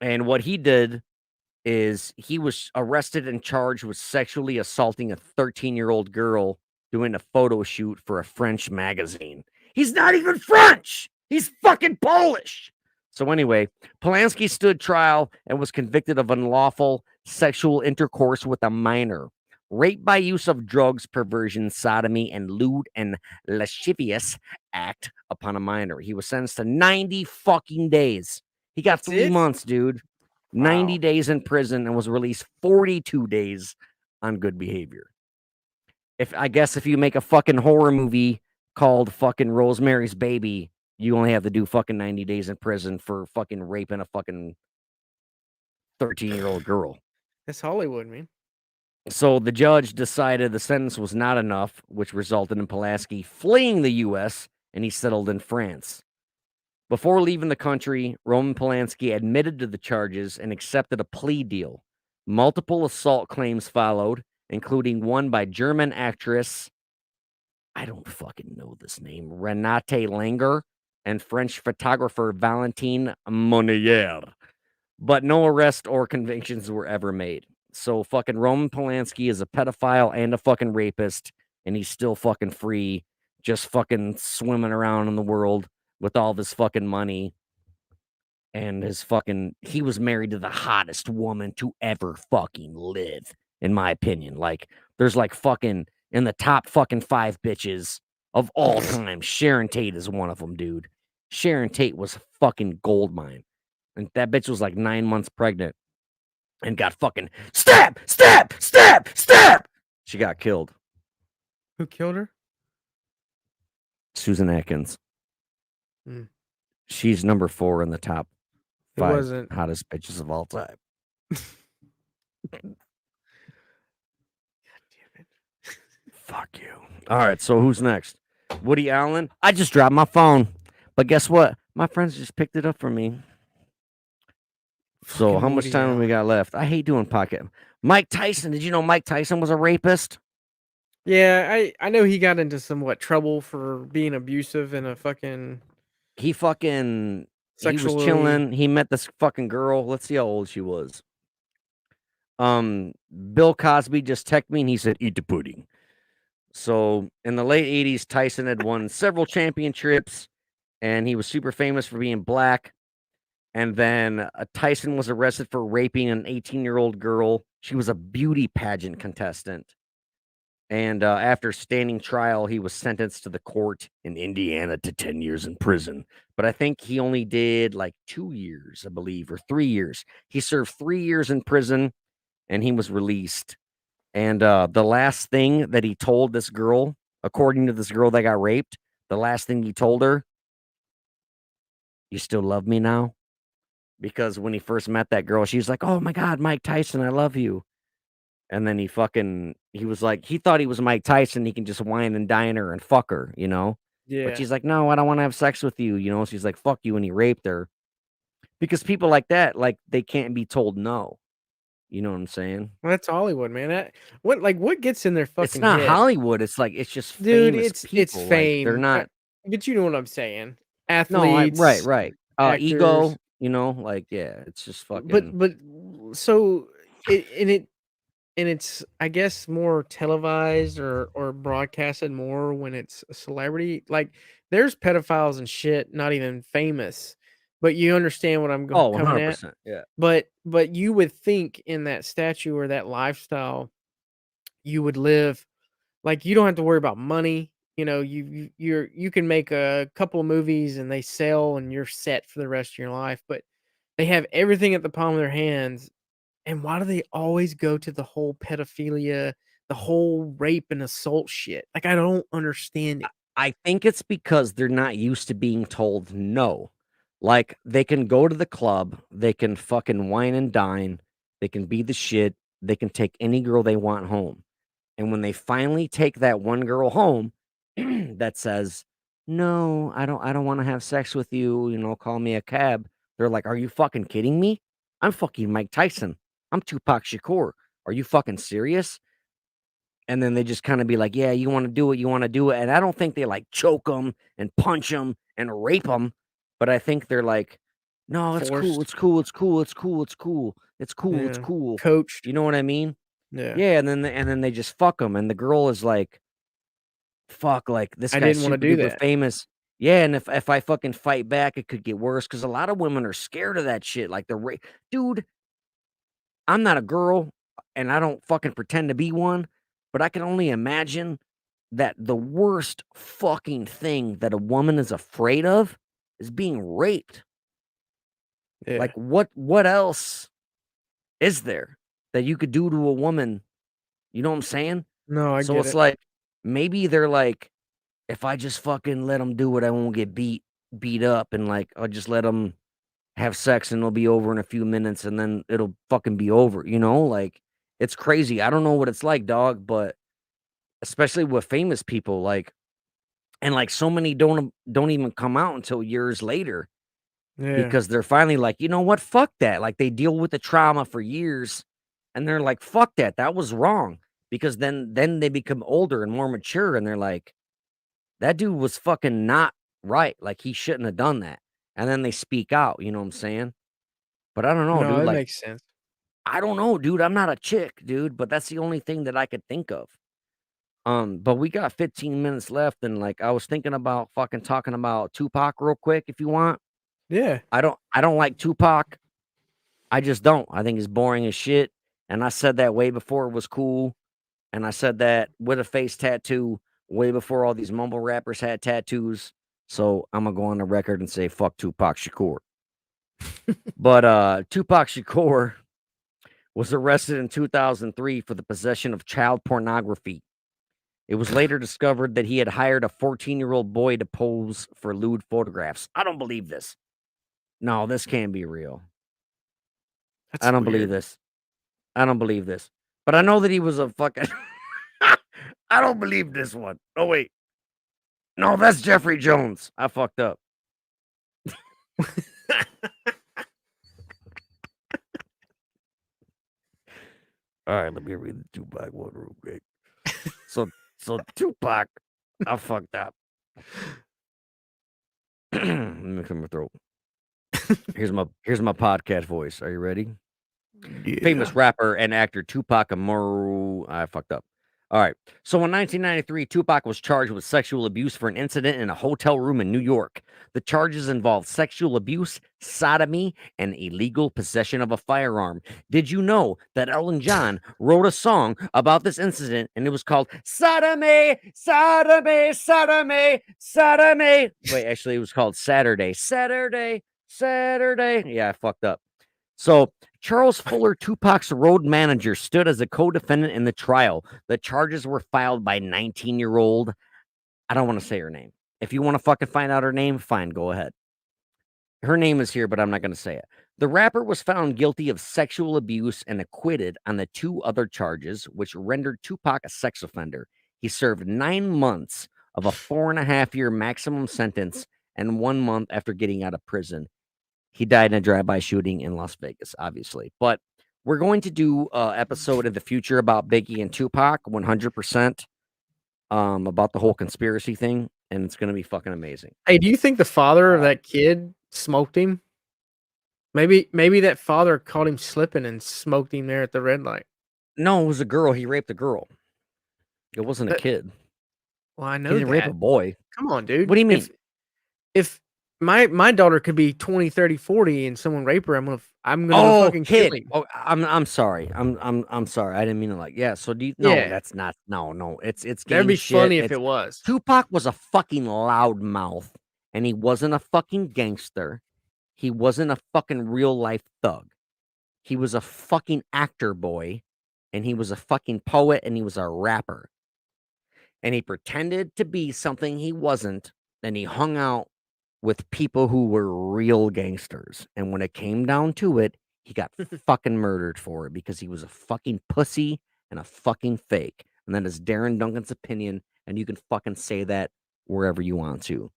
and what he did is he was arrested and charged with sexually assaulting a 13-year-old girl doing a photo shoot for a French magazine. He's not even French. He's fucking Polish. So anyway, Polanski stood trial and was convicted of unlawful sexual intercourse with a minor, rape by use of drugs, perversion, sodomy, and lewd and lascivious act upon a minor. He was sentenced to 90 fucking days. He got That's 3 it? months, dude. 90 Wow. days in prison and was released 42 days on good behavior. I guess if you make a fucking horror movie called fucking Rosemary's Baby, you only have to do fucking 90 days in prison for fucking raping a fucking 13-year-old girl. That's Hollywood, man. So the judge decided the sentence was not enough, which resulted in Pulaski fleeing the U.S., and he settled in France. Before leaving the country, Roman Polanski admitted to the charges and accepted a plea deal. Multiple assault claims followed, including one by German actress, I don't fucking know this name, Renate Langer, and French photographer Valentine Monnier. But no arrest or convictions were ever made. So fucking Roman Polanski is a pedophile and a fucking rapist, and he's still fucking free, just fucking swimming around in the world with all this fucking money. And he was married to the hottest woman to ever fucking live, in my opinion. Like, there's like fucking in the top fucking 5 bitches of all time. Sharon Tate is one of them, dude. Sharon Tate was a fucking gold mine. And that bitch was like 9 months pregnant and got fucking stab. She got killed. Who killed her? Susan Atkins. Hmm. She's number 4 in the top It 5 wasn't. hottest bitches of all time. God damn it. Fuck you. All right, so who's next? Woody Allen? I just dropped my phone. But guess what? My friends just picked it up for me. So Fucking how much Woody time have we Allen. got left? I hate doing pocket. Mike Tyson. Did you know Mike Tyson was a rapist? Yeah, I know he got into somewhat trouble for being abusive in a fucking He fucking he was sexually. chilling. He met this fucking girl. Let's see how old she was. Bill Cosby just texted me and he said, "Eat the pudding." So in the late 80s, Tyson had won several championships and he was super famous for being black. And then Tyson was arrested for raping an 18-year-old girl. She was a beauty pageant contestant. And after standing trial, he was sentenced to the court in Indiana to 10 years in prison. But I think he only did like 2 years, I believe, or 3 years. He served 3 years in prison and he was released. And the last thing that he told this girl, according to this girl that got raped, the last thing he told her, "You still love me now?" Because when he first met that girl, she was like, "Oh my God, Mike Tyson, I love you." And then he was like, he thought he was Mike Tyson. He can just wine and dine her and fuck her, you know? But Yeah. she's like, "No, I don't want to have sex with you." You know, she's like, "Fuck you." And he raped her because people like that, like, they can't be told no. You know what I'm saying? Well, that's Hollywood, man. What gets in their It's fucking not head? Hollywood. It's like, it's just Dude, famous it's people. Like, they're fame. not, But you know what I'm saying. no, right, Athletes, right. actors. Ego, you know, like, yeah, it's just But fucking, but so it's I guess more televised or broadcasted more when it's a celebrity. Like there's pedophiles and shit, not even famous, but you understand what I'm oh, coming at. 100%. Yeah. But you would think in that statue or that lifestyle, you would live like you don't have to worry about money. You know, you can make a couple of movies and they sell and you're set for the rest of your life. But they have everything at the palm of their hands, and why do they always go to the whole pedophilia, the whole rape and assault shit? Like, I don't understand it. I think it's because they're not used to being told no. Like, they can go to the club, they can fucking wine and dine, they can be the shit, they can take any girl they want home. And when they finally take that one girl home that says, "No, I don't want to have sex with you, you know, call me a cab." They're like, "Are you fucking kidding me? I'm fucking Mike Tyson. I'm Tupac Shakur. Are you fucking serious?" And then they just kind of be like, "Yeah, you want to do it, you want to do it." And I don't think they like choke them and punch them and rape them, but I think they're like, "No, it's cool, Forced. it's cool, it's cool, it's cool, it's cool, it's cool, it's Yeah. cool." Coached. You know what I mean? Yeah. Yeah, and then they just fuck them, and the girl is like, "Fuck, like this I guy's didn't want to super do duper that. famous." Yeah, and if I fucking fight back, it could get worse because a lot of women are scared of that shit. Like dude, I'm not a girl, and I don't fucking pretend to be one, but I can only imagine that the worst fucking thing that a woman is afraid of is being raped. Yeah. Like, what else is there that you could do to a woman? You know what I'm saying? No, I So get it's it. like maybe they're like, if I just fucking let them do it, I won't get beat up, and like I'll just let them have sex and it'll be over in a few minutes and then it'll fucking be over, you know? Like, it's crazy. I don't know what it's like, dog, but especially with famous people, like, and like so many don't even come out until years later Yeah. because they're finally like, "You know what? Fuck that." Like, they deal with the trauma for years and they're like, "Fuck that. That was wrong." Because then they become older and more mature and they're like, "That dude was fucking not right. Like, he shouldn't have done that." And then they speak out, you know what I'm saying? But I don't know, No, dude. that Like, makes sense. I don't know, dude. I'm not a chick, dude, but that's the only thing that I could think of. But we got 15 minutes left, and like I was thinking about fucking talking about Tupac real quick if you want. Yeah. I don't like Tupac. I just don't. I think he's boring as shit. And I said that way before it was cool. And I said that with a face tattoo way before all these mumble rappers had tattoos. So I'm gonna go on the record and say fuck Tupac Shakur. But Tupac Shakur was arrested in 2003 for the possession of child pornography. It was later discovered that he had hired a 14-year-old boy to pose for lewd photographs. I don't believe this. No, this can't be real. That's I don't believe weird. this. I don't believe this. But I know that he was a fucking. I don't believe this one. Oh, wait. No, that's Jeffrey Jones. I fucked up. All right, let me read the Tupac one real quick. So Tupac, I fucked up. Let me clear my throat. Here's my podcast voice. Are you ready? Famous rapper and actor Tupac Amaru. I fucked up. All right. So in 1993, Tupac was charged with sexual abuse for an incident in a hotel room in New York. The charges involved sexual abuse, sodomy, and illegal possession of a firearm. Did you know that Elton John wrote a song about this incident and it was called Sodomy, Sodomy, Sodomy, Sodomy? Wait, actually, it was called Saturday, Saturday, Saturday. Yeah, I fucked up. So Charles Fuller, Tupac's road manager, stood as a co-defendant in the trial. The charges were filed by 19-year-old. I don't want to say her name. If you want to fucking find out her name, fine, go ahead. Her name is here, but I'm not going to say it. The rapper was found guilty of sexual abuse and acquitted on the 2 other charges, which rendered Tupac a sex offender. He served 9 months of a 4.5-year maximum sentence and 1 month after getting out of prison. He died in a drive-by shooting in Las Vegas, obviously. But we're going to do an episode in the future about Biggie and Tupac, 100%, about the whole conspiracy thing, and it's going to be fucking amazing. Hey, do you think the father of that kid smoked him? Maybe that father caught him slipping and smoked him there at the red light. No, it was a girl. He raped a girl. It wasn't a kid. Well, I know He didn't rape a that. boy. Come on, dude. What do you mean? If my daughter could be 20, 30, 40 and someone rape her, I'm gonna fucking kill him. Oh, I'm sorry. I'm sorry. I didn't mean to So do you? No, Yeah. that's not. No. It's That'd gang be shit. funny if it was. Tupac was a fucking loudmouth, and he wasn't a fucking gangster. He wasn't a fucking real life thug. He was a fucking actor boy, and he was a fucking poet, and he was a rapper. And he pretended to be something he wasn't, and he hung out with people who were real gangsters. And when it came down to it, he got fucking murdered for it because he was a fucking pussy and a fucking fake. And that is Darren Duncan's opinion, and you can fucking say that wherever you want to.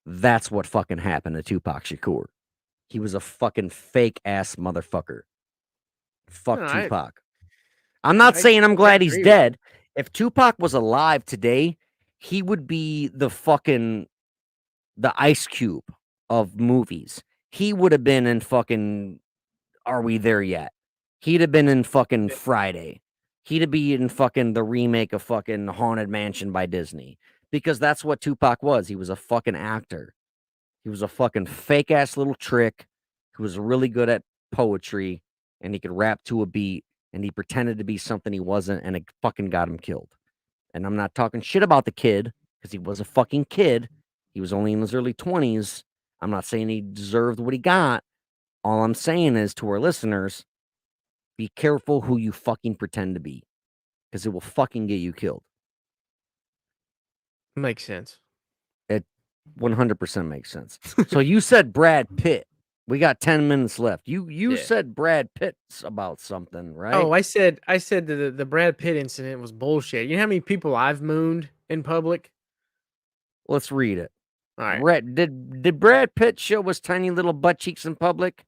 That's what fucking happened to Tupac Shakur. He was a fucking fake ass motherfucker. Fuck No, Tupac. I'm not saying I'm glad he's agree with dead. If Tupac was alive today, he would be the Ice Cube of movies. He would have been in fucking Are We There Yet? He'd have been in fucking Friday. He'd be in fucking the remake of fucking Haunted Mansion by Disney. Because that's what Tupac was. He was a fucking actor. He was a fucking fake ass little trick who was really good at poetry and he could rap to a beat and he pretended to be something he wasn't and it fucking got him killed. And I'm not talking shit about the kid because he was a fucking kid. He was only in his early 20s. I'm not saying he deserved what he got. All I'm saying is to our listeners, be careful who you fucking pretend to be because it will fucking get you killed. Makes sense. It 100% makes sense. So you said Brad Pitt. We got 10 minutes left. You said Brad Pitt's about something, right? Oh, I said the Brad Pitt incident was bullshit. You know how many people I've mooned in public? Let's read it. All right. Did Brad Pitt show his tiny little butt cheeks in public?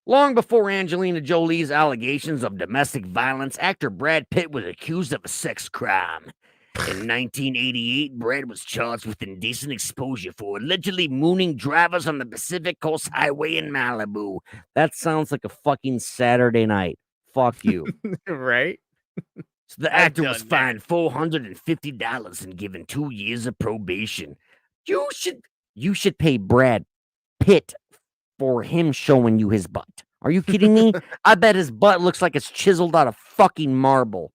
Long before Angelina Jolie's allegations of domestic violence, actor Brad Pitt was accused of a sex crime. In 1988, Brad was charged with indecent exposure for allegedly mooning drivers on the Pacific Coast Highway in Malibu. That sounds like a fucking Saturday night. Fuck you. Right? So the actor was fined $450 and given 2 years of probation. You should pay Brad Pitt for him showing you his butt. Are you kidding me? I bet his butt looks like it's chiseled out of fucking marble.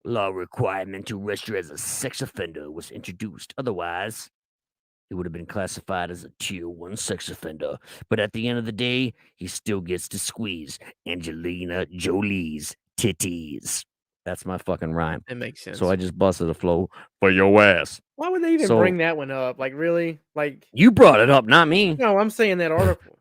Law requirement to register as a sex offender was introduced. Otherwise, he would have been classified as a tier 1 sex offender. But at the end of the day, he still gets to squeeze Angelina Jolie's titties. That's my fucking rhyme. That makes sense. So I just busted a flow for your ass. Why would they even bring that one up? Like, really? Like, you brought it up, not me. No, I'm saying that article.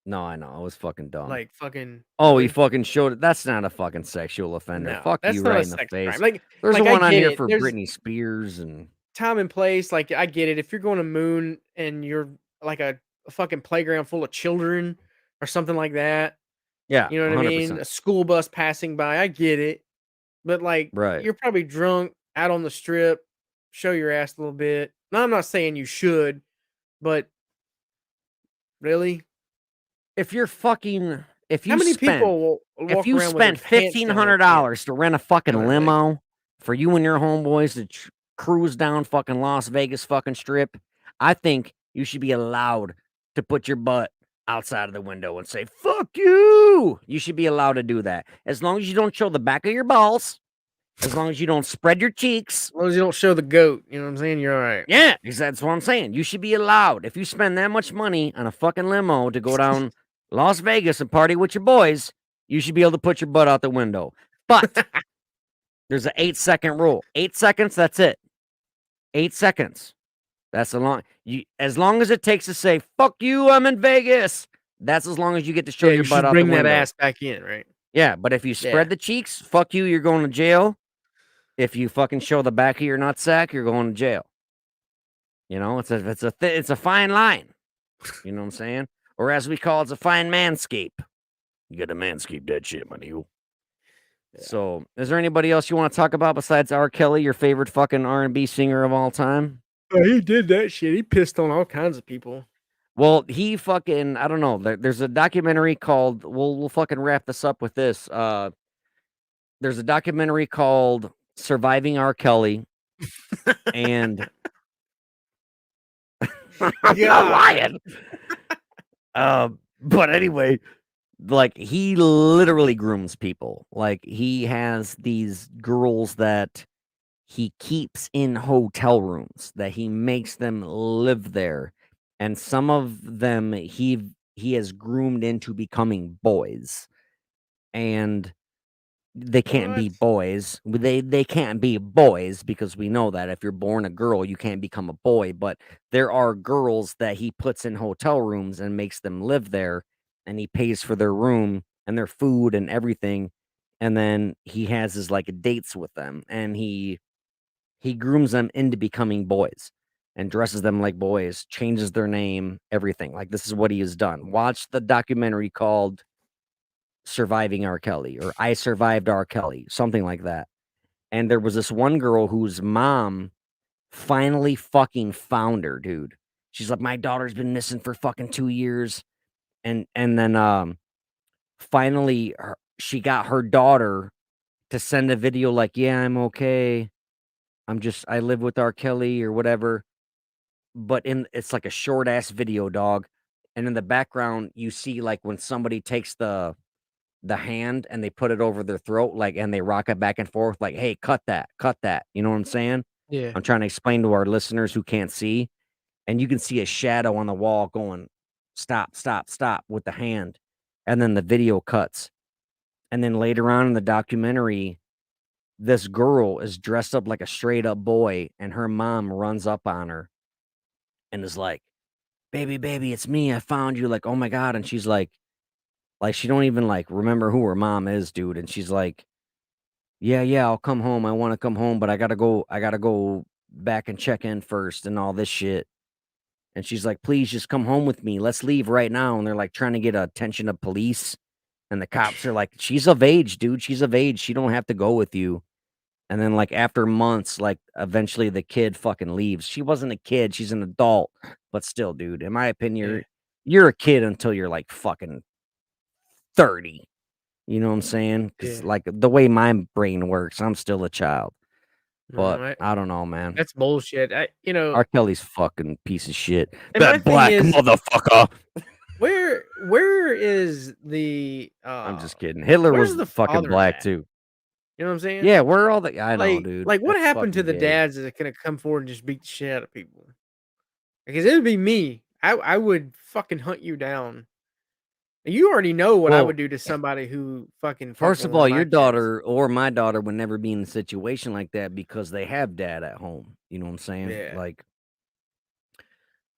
No, I know. I was fucking dumb. Like, fucking. Oh, he fucking showed it. That's not a fucking sexual offender. No, Fuck that's you not right a in the sex face. crime. Like, there's like, one I on get here it. for There's Britney Spears and time and place. Like, I get it. If you're going to moon and you're like a fucking playground full of children or something like that, Yeah, You know what I mean? 100%. A school bus passing by, I get it. But like Right. you're probably drunk out on the strip, show your ass a little bit. No, I'm not saying you should, but really? If you're fucking, if How you many spent, people if walk you around with their spent pants down their pants $1,500 to rent a fucking down their legs? limo for you and your homeboys to cruise down fucking Las Vegas fucking strip, I think you should be allowed to put your butt outside of the window and say, fuck you. You should be allowed to do that. As long as you don't show the back of your balls, as long as you don't spread your cheeks. As long as you don't show the goat, you know what I'm saying? You're all right. Yeah, because that's what I'm saying. You should be allowed. If you spend that much money on a fucking limo to go down Las Vegas and party with your boys, you should be able to put your butt out the window. But there's an 8-second rule. 8 seconds, that's it. 8 seconds. That's as long as it takes to say, fuck you, I'm in Vegas. That's as long as you get to show Yeah, your you butt should out the bring window. that ass back in, right? Yeah, but if you spread Yeah. the cheeks, fuck you, you're going to jail. If you fucking show the back of your nutsack, you're going to jail. You know, it's a fine line. You know what I'm saying? Or as we call it, it's a fine manscape. You got to manscape that shit, my dude. Yeah. So, is there anybody else you want to talk about besides R. Kelly, your favorite fucking R&B singer of all time? Oh, he did that shit. He pissed on all kinds of people. Well, he fucking, I don't know. There's a documentary called, we'll fucking wrap this up with this. There's a documentary called Surviving R. Kelly. And I'm not lying. But anyway, like he literally grooms people. Like he has these girls that he keeps in hotel rooms, that he makes them live there, and some of them he has groomed into becoming boys, and they can't be What? boys. They can't be boys because we know that if you're born a girl, you can't become a boy. But there are girls that he puts in hotel rooms and makes them live there, and he pays for their room and their food and everything. And then he has his like dates with them, and he grooms them into becoming boys and dresses them like boys, changes their name, everything. Like this is what he has done. Watch the documentary called Surviving R. Kelly or I Survived R. Kelly, something like that. And there was this one girl whose mom finally fucking found her, dude. She's like, my daughter's been missing for fucking 2 years. And then finally she got her daughter to send a video like, yeah, I'm okay. I live with R. Kelly or whatever. But it's like a short ass video, dog. And in the background, you see like when somebody takes the hand and they put it over their throat, like, and they rock it back and forth, like, hey, cut that. You know what I'm saying? Yeah. I'm trying to explain to our listeners who can't see. And you can see a shadow on the wall going, stop with the hand. And then the video cuts. And then later on in the documentary, this girl is dressed up like a straight up boy, and her mom runs up on her and is like, baby, it's me. I found you. Like, oh my God. And she's like she don't even like remember who her mom is, dude. And she's like, yeah, I'll come home. I want to come home, but I gotta go back and check in first and all this shit. And she's like, please just come home with me. Let's leave right now. And they're like trying to get attention of police. And the cops are like, she's of age, dude. She's of age. She don't have to go with you. And then like after months, like eventually the kid fucking leaves. She wasn't a kid. She's an adult. But still, dude, in my opinion, you're a kid until you're like fucking 30. You know what I'm saying? Because like the way my brain works, I'm still a child. But I don't know, man. That's bullshit. R. Kelly's fucking piece of shit. And That black motherfucker. Where is the I'm just kidding. Hitler where's was the fucking fathers black at? too. You know what I'm saying? Yeah, where are all the I know, Like, dude. like what That's happened to the fucking gay. dads that are gonna come forward and just beat the shit out of people? Because it would be me. I would fucking hunt you down. You already know what I Well, would do to somebody who fucking. First fucked of one all, my your kids. daughter or my daughter would never be in a situation like that because they have dad at home. You know what I'm saying? Yeah. Like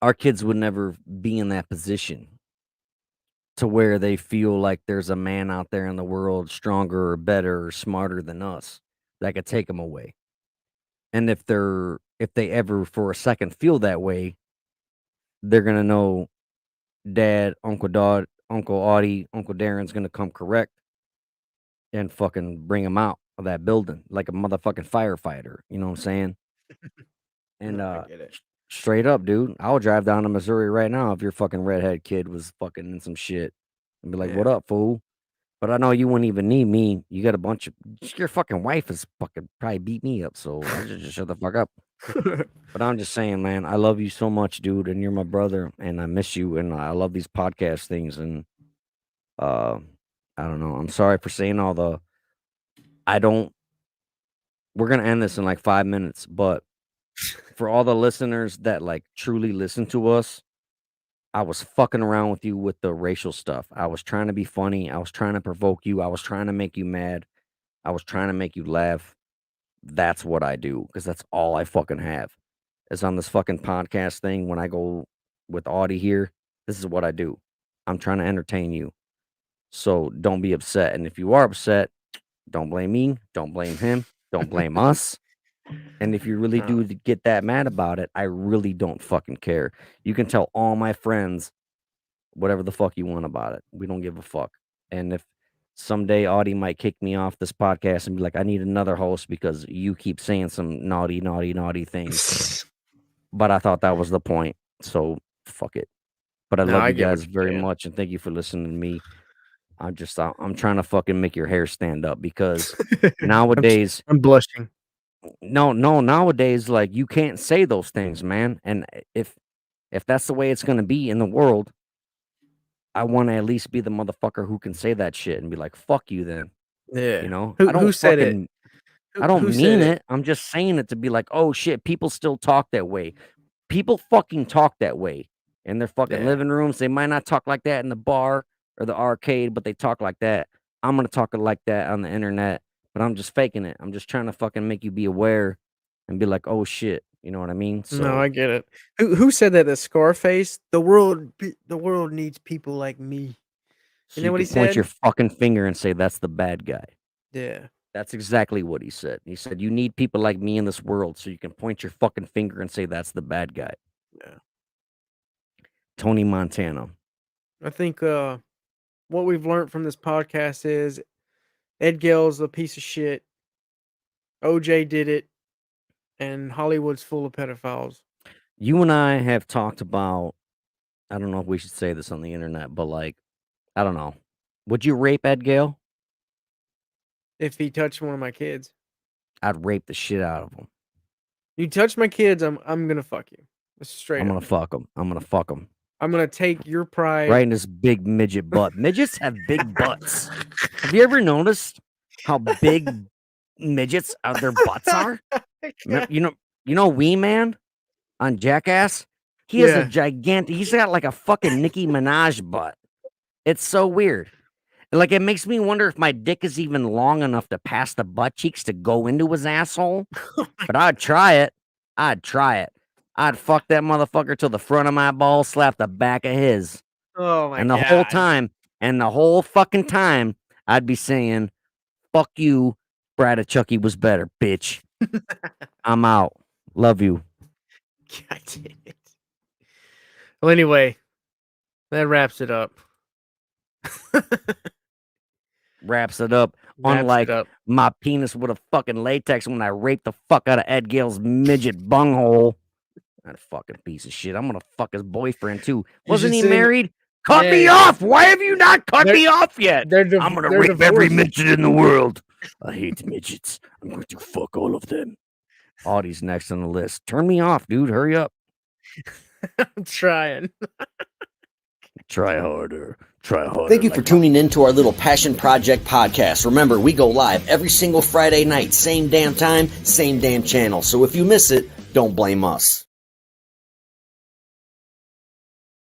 our kids would never be in that position to where they feel like there's a man out there in the world stronger or better or smarter than us that could take them away. And if they ever for a second feel that way, they're gonna know dad, Uncle Audie, Uncle Darren's gonna come correct and fucking bring him out of that building like a motherfucking firefighter. You know what I'm saying? And No, I get it. straight up, dude, I would drive down to Missouri right now if your fucking redhead kid was fucking in some shit and be like, "What Yeah. up, fool?" But I know you wouldn't even need me. You got a bunch of your fucking wife is fucking probably beat me up, so I just shut the fuck up. But I'm just saying, man, I love you so much, dude, and you're my brother, and I miss you, and I love these podcast things, and I don't know. I'm sorry for saying all the. I don't. We're gonna end this in like 5 minutes, but for all the listeners that like truly listen to us, I was fucking around with you with the racial stuff. I was trying to be funny. I was trying to provoke you. I was trying to make you mad. I was trying to make you laugh. That's what I do because that's all I fucking have. Is on this fucking podcast thing when I go with Audie here. This is what I do. I'm trying to entertain you. So don't be upset. And if you are upset, don't blame me. Don't blame him. Don't blame us. And if you really do get that mad about it, I really don't fucking care. You can tell all my friends whatever the fuck you want about it. We don't give a fuck. And if someday Audie might kick me off this podcast and be like, I need another host because you keep saying some naughty things. But I thought that was the point. So fuck it. But I love you get what guys you're very saying. much. And thank you for listening to me. I'm trying to fucking make your hair stand up because nowadays, I'm blushing. nowadays, like you can't say those things, man. And if that's the way it's gonna be in the world, I want to at least be the motherfucker who can say that shit and be like, "Fuck you," then. Yeah. You know, Who said it? I don't Who said mean it. I'm just saying it to be like, "Oh shit, people still talk that way. People fucking talk that way in their fucking Yeah. living rooms. They might not talk like that in the bar or the arcade, but they talk like that. I'm gonna talk like that on the internet, but I'm just faking it. I'm just trying to fucking make you be aware and be like, "Oh shit," you know what I mean? So No, I get it. Who said that? The Scarface. The world needs people like me. so Isn't you that what can he point your said? fucking finger and say that's the bad guy. Yeah. That's exactly what he said. He said, "You need people like me in this world, so you can point your fucking finger and say that's the bad guy." Yeah. Tony Montana. I think what we've learned from this podcast is Ed Gale's a piece of shit. OJ did it, and Hollywood's full of pedophiles. You and I have talked about. I don't know if we should say this on the internet, but like, I don't know. Would you rape Ed Gale? If he touched one of my kids, I'd rape the shit out of him. you touch my kids, I'm gonna fuck you. Straight I'm up. gonna fuck him. I'm gonna fuck him. I'm gonna take your pride. Right in his big midget butt. Midgets have big butts. Have you ever noticed how big midgets their butts are? You know, Wee Man on Jackass. He has a Yeah. gigantic. He's got like a fucking Nicki Minaj butt. It's so weird. Like it makes me wonder if my dick is even long enough to pass the butt cheeks to go into his asshole. But I'd try it. I'd fuck that motherfucker till the front of my balls slap the back of his. Oh my And the whole fucking time, I'd be saying, "Fuck you, Brad of Chucky was better, bitch." I'm out. Love you. God damn it. Well, anyway, that wraps it up. Wraps it up. Wraps Unlike it up. my penis with a fucking latex when I raped the fuck out of Ed Gale's midget bunghole. That fucking piece of shit. I'm gonna fuck his boyfriend too. Wasn't he should send- married? Cut me Yeah. off! Why have you not cut They're- me off yet? I'm gonna rape every midget in the world. I hate midgets. I'm going to fuck all of them. Audie's next on the list. Turn me off, dude. Hurry up. I'm trying. Try harder. Try harder. Thank you for tuning in to our little Passion Project podcast. Remember, we go live every single Friday night, same damn time, same damn channel. So if you miss it, don't blame us.